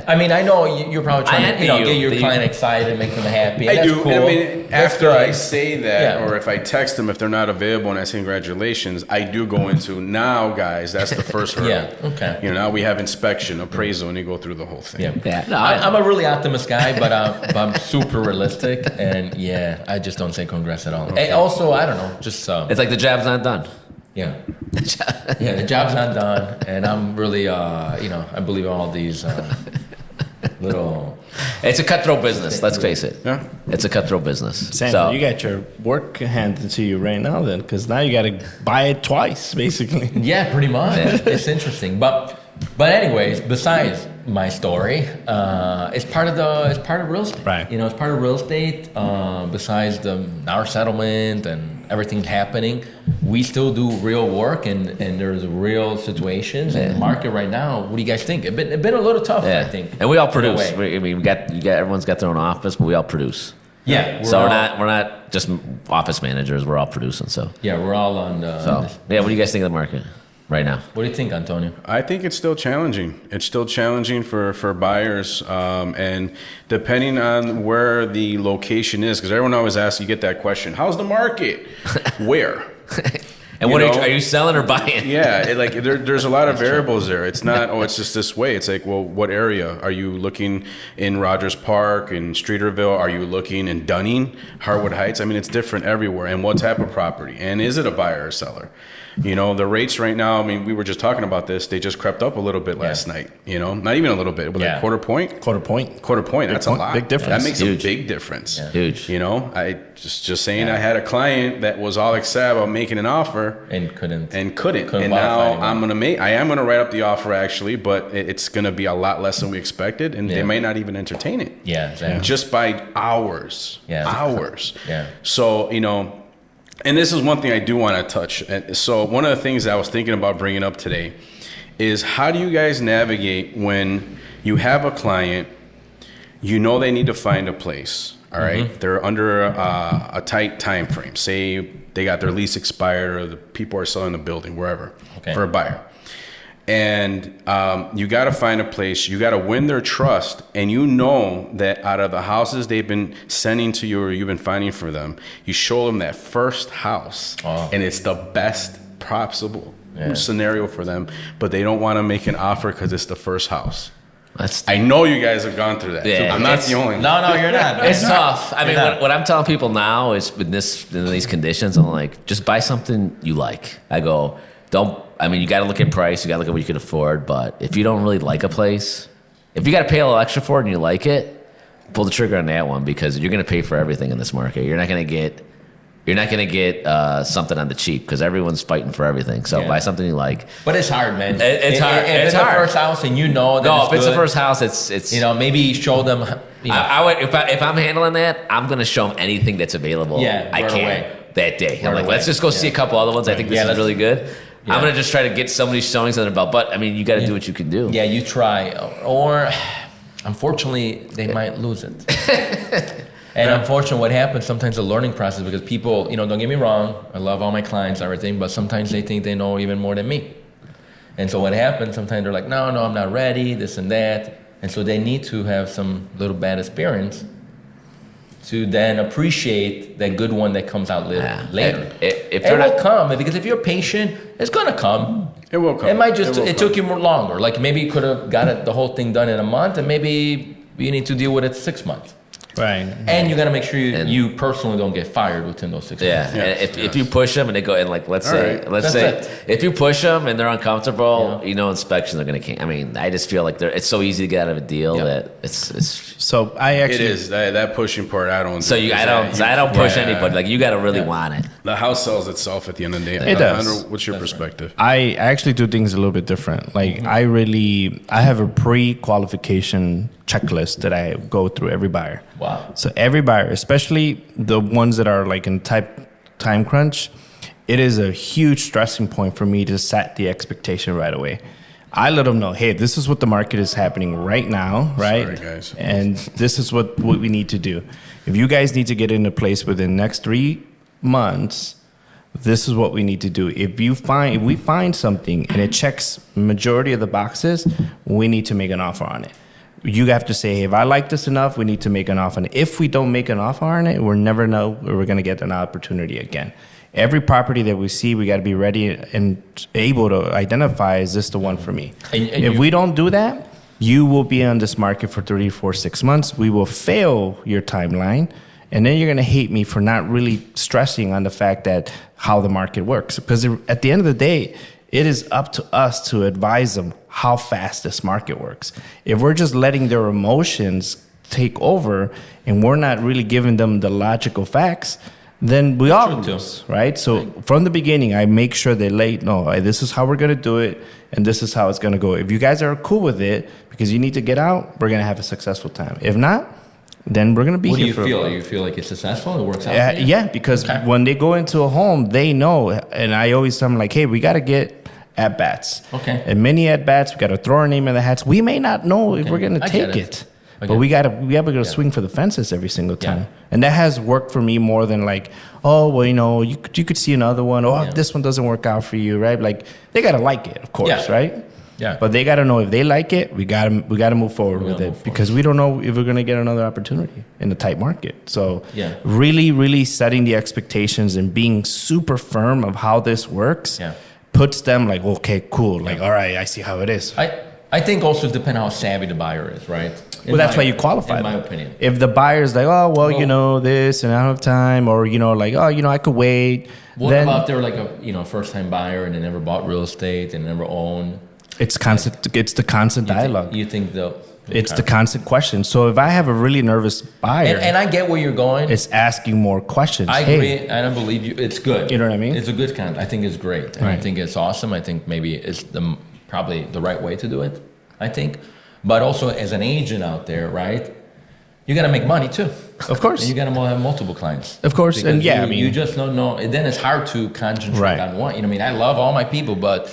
I mean, I know you're probably trying envy to you get your that you- client excited, make them happy. And I that's do. Cool. I mean, That's after I good. say that, Yeah. or if I text them if they're not available and I say congratulations, I do go into now, guys. That's the first hurdle. Yeah. Okay. Now we have inspection, appraisal, and you go through the whole thing. Yeah. Yeah. No, I'm a really optimist guy, but I'm super realistic, and yeah, I just don't say congrats at all. And also, I don't know, just It's like the job's not done. yeah, the job's not done, and I'm really, I believe in all these little. It's a cutthroat business. Let's face it. Yeah. It's a cutthroat business. Sam, So you got your work handed to you right now, then, because now you got to buy it twice, basically. Yeah, pretty much. It's interesting, but anyways, besides my story, it's part of real estate. Right. It's part of real estate. Besides our settlement and everything happening, we still do real work, and there's real situations in the market right now. What do you guys think? It's been a little tough, I think. And we all in a produce. way. We got everyone's got their own office, but we all produce. Yeah, So we're not just office managers. We're all producing. So we're all on. what do you guys think of the market right now? What do you think, Antonio? I think it's still challenging. It's still challenging for buyers, and depending on where the location is, because everyone always asks, you get that question: how's the market? Where? And are you selling or buying? Yeah, there's a lot of variables there. It's not, it's just this way. It's like, well, what area? Are you looking in Rogers Park, in Streeterville? Are you looking in Dunning, Harwood Heights? I mean, it's different everywhere. And what type of property? And is it a buyer or seller? The rates right now, I mean, we were just talking about this. They just crept up a little bit last night, not even a little bit, but like quarter point. Quarter point. That's a lot. Big difference. That makes Huge. a big difference. Yeah. Huge. I just saying I had a client that was all excited about making an offer And couldn't. and Couldn't and modify now anymore. I am gonna write up the offer actually, but it's gonna be a lot less than we expected, and they might not even entertain it. Yeah, exactly. Just by hours. Yeah. Hours. Yeah. So and this is one thing I do want to touch. And so one of the things I was thinking about bringing up today is, how do you guys navigate when you have a client, they need to find a place, all right? They're under a tight time frame. Say they got their lease expired, or the people are selling the building, wherever, for a buyer. And you got to find a place. You got to win their trust. And that out of the houses they've been sending to you, or you've been finding for them, you show them that first house. And it's the best possible scenario for them. But they don't want to make an offer because it's the first house. I know you guys have gone through that. Yeah, I'm not the only one. No, you're not. It's tough. I mean, not. what I'm telling people now is, in these conditions, I'm like, just buy something you like. I go, you got to look at price. You got to look at what you can afford. But if you don't really like a place, if you got to pay a little extra for it and you like it, pull the trigger on that one, because you're going to pay for everything in this market. You're not going to get something on the cheap, because everyone's fighting for everything. So buy something you like. But it's hard, man. It's hard. If it's the first house and that No, it's if it's good, the first house, it's maybe show them you know, I would if I'm handling that, I'm gonna show them anything that's available. Yeah, I right can away. that day. I'm Right like, let's away. just go see a couple other ones. I think this is really good. Yeah. I'm gonna just try to get some of these showings under the belt. But I mean, you got to do what you can do. Yeah, you try, or unfortunately, they might lose it. And unfortunately, what happens sometimes a learning process because people, you know, don't get me wrong, I love all my clients and everything, but sometimes they think they know even more than me. And so what happens, sometimes they're like, no, I'm not ready, this and that. And so they need to have some little bad experience to then appreciate that good one that comes out later. If It they're will not, come because if you're patient, it's gonna come. It will come. It might just will it come. took you more longer. Like maybe you could have got the whole thing done in a month, and maybe you need to deal with it 6 months. Right. And you got to make sure you personally don't get fired within those 6 months. yeah. And if you push them and they go and like let's say That's it. if you push them and they're uncomfortable, you know, inspections are gonna. I mean, I just feel like it's so easy to get out of a deal that it's. So I It actually is that pushing part. I don't. So do, I 'cause don't push anybody. Like you got to really want it. The house sells itself at the end of the day. It does. Andrew, what's your perspective? I actually do things a little bit different. Like I have a pre-qualification checklist that I go through every buyer. Wow. So every buyer, especially the ones that are like in time crunch, it is a huge stressing point for me to set the expectation right away. I let them know, hey, this is what the market is happening right now, right? Sorry, guys. And this is what we need to do. If you guys need to get into place within the next 3 months, this is what we need to do. If we find something and it checks majority of the boxes, we need to make an offer on it. You have to say, hey, if I like this enough, we need to make an offer on it. If we don't make an offer on it, we'll never know if we're going to get an opportunity again. Every property that we see, we got to be ready and able to identify, is this the one for me? And If we don't do that, you will be on this market for 3, 4, 6 months. We will fail your timeline. And then you're going to hate me for not really stressing on the fact that how the market works. Because at the end of the day, it is up to us to advise them how fast this market works. If we're just letting their emotions take over and we're not really giving them the logical facts, then we all lose, right? So from the beginning, I make sure they no, this is how we're going to do it, and this is how it's going to go. If you guys are cool with it, because you need to get out, we're going to have a successful time. If not, then we're going to be What do here you for feel? You feel like it's successful? It works out? For you? yeah, because when they go into a home, they know, and I always tell them like, hey, we got to get at-bats. Okay. And many at-bats, we got to throw our name in the hats. We may not know if we're going to I get take it. it. But we got to be able to swing for the fences every single time. And that has worked for me more than like, oh, well, you know, you could see another one. Oh, this one doesn't work out for you, right? Like, they got to like it, of course, right? Yeah. But they got to know if they like it, we got to move forward with it because we don't know if we're going to get another opportunity in a tight market. So really, really setting the expectations and being super firm of how this works puts them like, okay, cool. Like, all right, I see how it is. I think also it depends how savvy the buyer is, right? Well, that's why you qualify in my them. opinion. If the buyer's like, oh, well, you know, this and I don't have time, or, you know, like, oh, you know, I could wait. What then about they're like a first-time buyer and they never bought real estate and never owned? it's constant. It's the constant dialogue. You think they'll... It's the constant question. So if I have a really nervous buyer, And I get where you're going. it's asking more questions. I Hey, agree, and I believe you. It's good. You know what I mean? It's a good kind. I think it's great. And I think it's awesome. I think maybe it's probably the right way to do it. I think, but also as an agent out there, right? You got to make money too. Of course. And you got to have multiple clients. Of course. Because And yeah, I mean, you just don't know. Then it's hard to concentrate on one. You know, I mean, I love all my people, but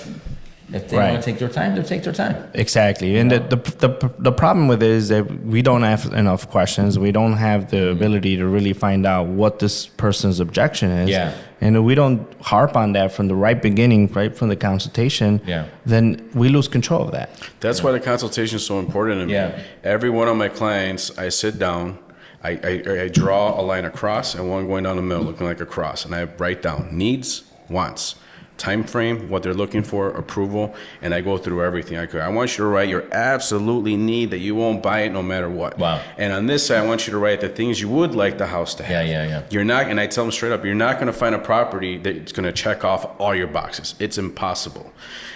if they want to take their time, they'll take their time. Exactly. And the problem with it is that we don't have enough questions. We don't have the ability to really find out what this person's objection is. Yeah. And if we don't harp on that from the right beginning, right from the consultation, then we lose control of that. That's why the consultation is so important to me. Yeah. Every one of my clients, I sit down, I draw a line across and one going down the middle looking like a cross. And I write down needs, wants, time frame, what they're looking for, approval, and I go through everything. I want you to write your absolutely need that you won't buy it no matter what. Wow. And on this side, I want you to write the things you would like the house to have. Yeah. You're not, and I tell them straight up, you're not going to find a property that's going to check off all your boxes. It's impossible.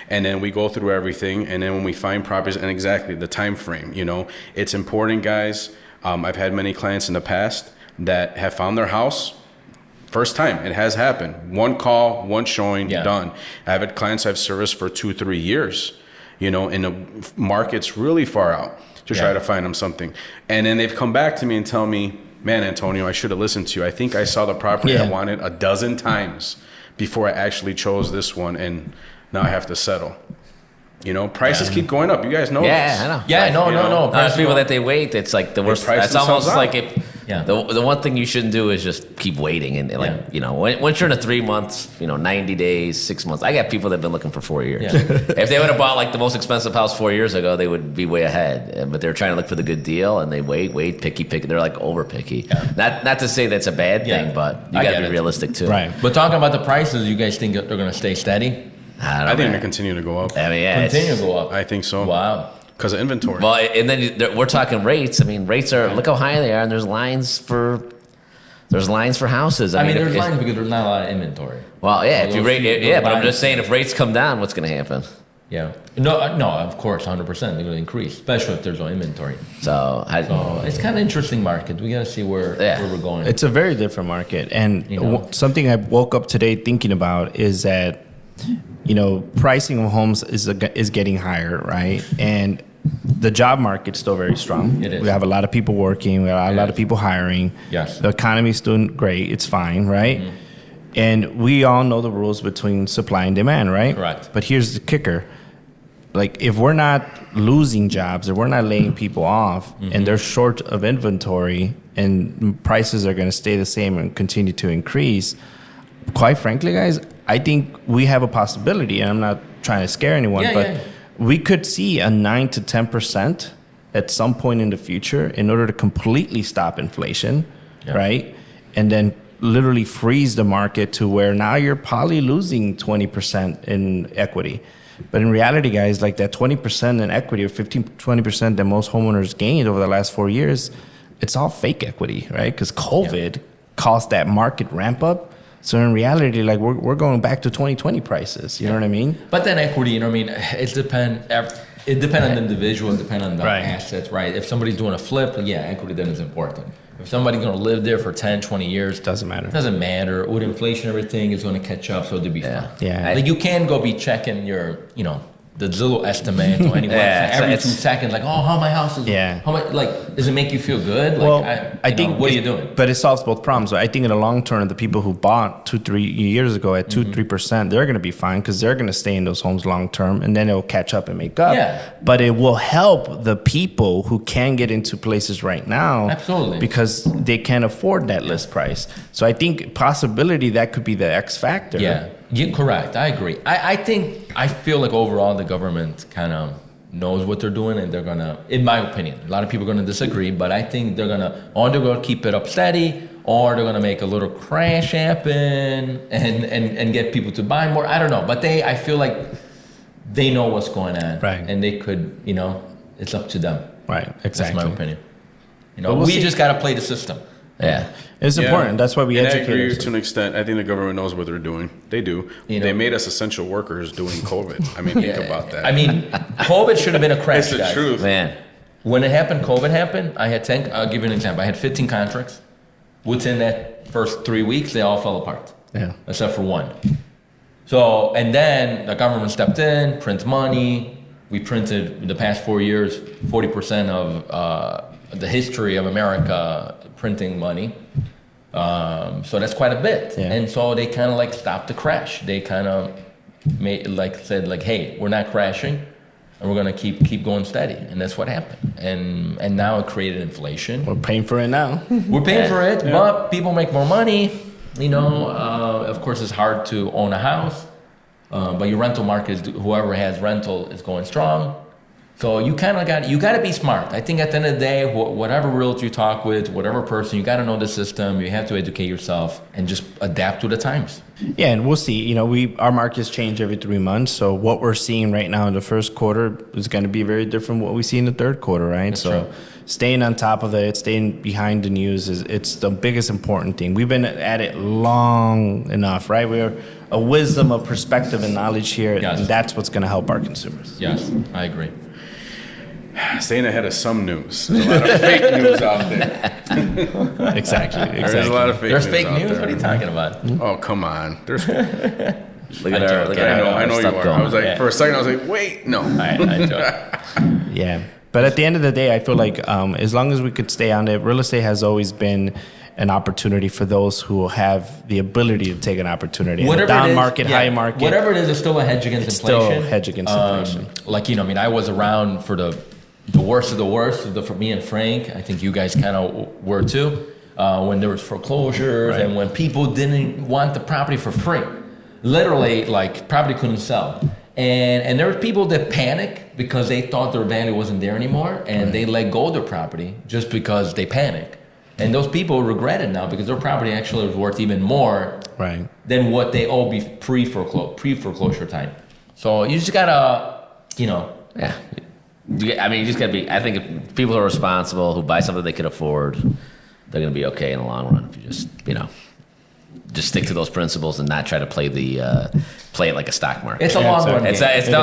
And then we go through everything, and then when we find properties, and exactly the time frame, you know, it's important, guys. I've had many clients in the past that have found their house. First time, it has happened. One call, one showing, done. I have had clients I've serviced for 2-3 years. in the markets really far out to try to find them something. And then they've come back to me and tell me, man, Antonio, I should have listened to you. I think I saw the property I wanted a dozen times before I actually chose this one, and now I have to settle. Prices keep going up. You guys know this. I know. Yeah, no. There's people that they wait. It's like the worst. price It's almost themselves like out. the one thing you shouldn't do is just keep waiting and once you're in a 3 months, 90 days, 6 months. I got people that've been looking for 4 years. Yeah. If they would have bought like the most expensive house 4 years ago, they would be way ahead. But they're trying to look for the good deal, and they wait, picky. They're like over picky. Yeah. Not to say that's a bad thing, but you got to be realistic too. Right. But talking about the prices, you guys think they're going to stay steady? I I think they continue to go up. I mean, Continue to go up. I think so. Wow. Because of inventory. Well, and then we're talking rates. I mean, rates are look how high they are, and there's lines for houses. I mean, there's lines because there's not a lot of inventory. Well, yeah, if you rate it, but I'm lines- just saying, if rates come down, what's going to happen? Yeah. No, of course, 100%. They're going to increase, especially if there's no inventory. So, So it's kind of interesting market. We got to see where we're going. It's a very different market. And something I woke up today thinking about is that, pricing of homes is getting higher, right? And the job market's still very strong. It is. We have a lot of people working. We have a lot of people hiring. Yes. The economy's doing great. It's fine, right? Mm-hmm. And we all know the rules between supply and demand, right? Correct. But here's the kicker. Like, if we're not losing jobs, if we're not laying people off, and they're short of inventory, and prices are going to stay the same and continue to increase, quite frankly, guys, I think we have a possibility, and I'm not trying to scare anyone, but we could see a 9 to 10% at some point in the future in order to completely stop inflation, right? And then literally freeze the market to where now you're probably losing 20% in equity. But in reality, guys, like that 20% in equity or 20% that most homeowners gained over the last 4 years, it's all fake equity, right? Because COVID caused that market ramp up. So in reality, like we're going back to 2020 prices. You know what I mean? But then equity, it depends on the individual, it depends on the assets, right? If somebody's doing a flip, equity then is important. If somebody's going to live there for 10, 20 years, Doesn't matter. It doesn't matter. With inflation, everything is going to catch up, so they'll be fine. Yeah. Like you can go be checking your, the Zillow estimate or anyone every 2 seconds, like, how my house is, how much, like, does it make you feel good? Like, Well, I think what are you doing? But it solves both problems. I think in the long term, the people who bought 2-3 years ago at 2-3%, they're going to be fine because they're going to stay in those homes long term, and then it will catch up and make up. Yeah. But it will help the people who can get into places right now, Absolutely. because they can't afford that list price. So I think possibility that could be the X factor. Yeah, correct. I agree. I feel like overall the government kind of knows what they're doing, and they're gonna, in my opinion, a lot of people are gonna disagree, but I think they're gonna keep it up steady, or they're gonna make a little crash happen and get people to buy more. I don't know, but I feel like they know what's going on, Right. And they could, it's up to them. Right, exactly. That's my opinion. we'll we see. just gotta play the system. Yeah. It's important. That's why we and educate I agree ourselves. to an extent. I think the government knows what they're doing. They do. They made us essential workers during COVID. I mean, think about that. I mean, COVID should have been a crash. it's the guys. truth. Man. When it happened, COVID happened, I had 10, I'll give you an example. I had 15 contracts. Within that first 3 weeks, they all fell apart. Yeah. Except for one. So, and then the government stepped in, print money. We printed, in the past 4 years, 40% of the history of America printing money. So that's quite a bit. Yeah. And so they kind of like stopped the crash. They kind of said, hey, we're not crashing. And we're gonna keep going steady, and that's what happened. And now it created inflation. We're paying for it now. We're paying for it, but people make more money. Of course, it's hard to own a house, but your rental market, whoever has rental, is going strong. So you kind of got to be smart. I think at the end of the day, whatever realtor you talk with, whatever person, you got to know the system. You have to educate yourself and just adapt to the times. Yeah, and we'll see. Our markets change every 3 months. So what we're seeing right now in the first quarter is going to be very different from what we see in the third quarter, right? That's so true. Staying on top of it, staying behind the news it's the biggest important thing. We've been at it long enough, right? We're a wisdom of perspective and knowledge here, Yes. and that's what's going to help our consumers. Yes, I agree. Staying ahead of some news. There's a lot of fake news out there. Exactly. There's a lot of fake There's news fake out news? there. What are you talking about? Oh, come on. There's Look at our, look at our I know you stuff are. going. I was like, Yeah. for a second, I was like, wait, no. I joke. Yeah. But at the end of the day, I feel like as long as we could stay on it, real estate has always been an opportunity for those who have the ability to take an opportunity. In a down market, high market. Whatever it is, it's still a hedge against inflation. Still a hedge against inflation. Like, I mean, I was around for the worst of the worst, for me and Frank. I think you guys kind of were too. When there was foreclosures and when people didn't want the property for free. Literally, like, property couldn't sell. And there were people that panic because they thought their value wasn't there anymore, and they let go of their property just because they panicked. And those people regret it now because their property actually was worth even more than what they owe pre-foreclosure time. So you just gotta, Yeah. I mean, you just gotta be. I think if people who are responsible, who buy something they can afford, they're gonna be okay in the long run. If you just stick to those principles and not try to play it like a stock market. It's a long run.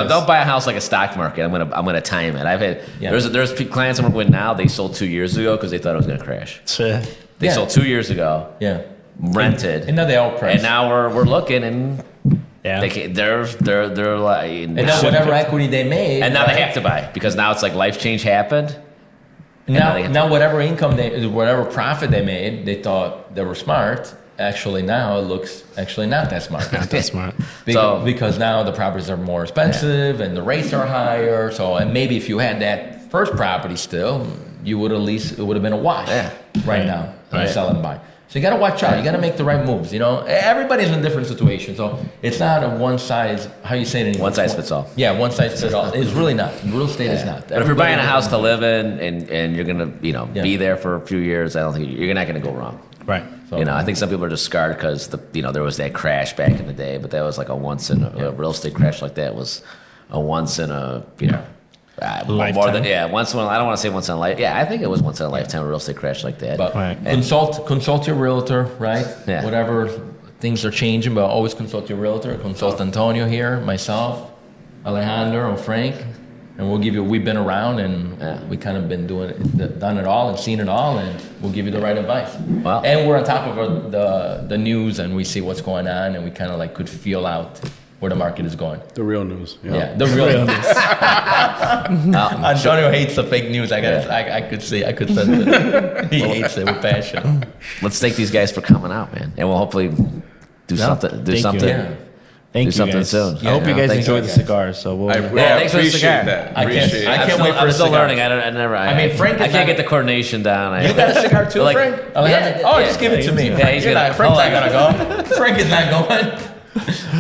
Don't buy a house like a stock market. I'm gonna time it. I've had there's clients I'm working with now. They sold 2 years ago because they thought it was gonna crash. They sold 2 years ago. Yeah. Rented. And now they all price. And now we're looking and. Yeah. They're like, and now whatever equity they made, and now they have to buy because now it's like life change happened. Now whatever income whatever profit they made, they thought they were smart. Actually, now it looks actually not that smart. Not that smart. Because now the properties are more expensive and the rates are higher. So, and maybe if you had that first property still, you would at least, it would have been a wash right now. Sell and buy. So you got to watch out. You got to make the right moves. Everybody's in a different situation. So it's not a one size, how you say it anymore? One size fits all. Yeah, one size fits all. It's really not. Real estate is not. But if you're buying a house to live in and you're going to, be there for a few years, I don't think you're not going to go wrong. Right. So, I think some people are just scarred because there was that crash back in the day, but that was like a real estate crash like that was a once in a, lifetime. More than, once in a, I don't want to say once in a life. Yeah, I think it was once in a lifetime real estate crash like that. But consult your realtor, right? Yeah. Whatever things are changing, but always consult your realtor. Consult Antonio here, myself, Alejandro, and Frank, and we've been around and we kind of been done it all and seen it all, and we'll give you the right advice. Wow. And we're on top of the news, and we see what's going on, and we kind of like could feel out where the market is going. The real news. Yeah, the real news. Antonio hates the fake news. I could sense it. He hates it with passion. Let's thank these guys for coming out, man, and we'll hopefully do something. Do thank something. you. Yeah. Thank Do you something guys. soon. I hope you guys thanks enjoy for the guys. cigars. So we'll. thanks for the appreciate cigar. that. I can't Appreciate it. wait for I'm a still cigar. learning. I mean, Frank is I can't not- get the coordination down. You got a cigar too, Like- Frank? Just give it to me. Yeah, he's You're gonna- not- Frank's hold not gonna go. Frank is not going.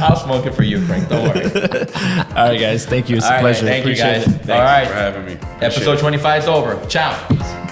I'll smoke it for you, Frank. Don't worry. All right, guys. Thank you. It's All a right, pleasure. thank you, Appreciate guys. it. All right. for having me. Appreciate Episode it. 25 is over. Ciao.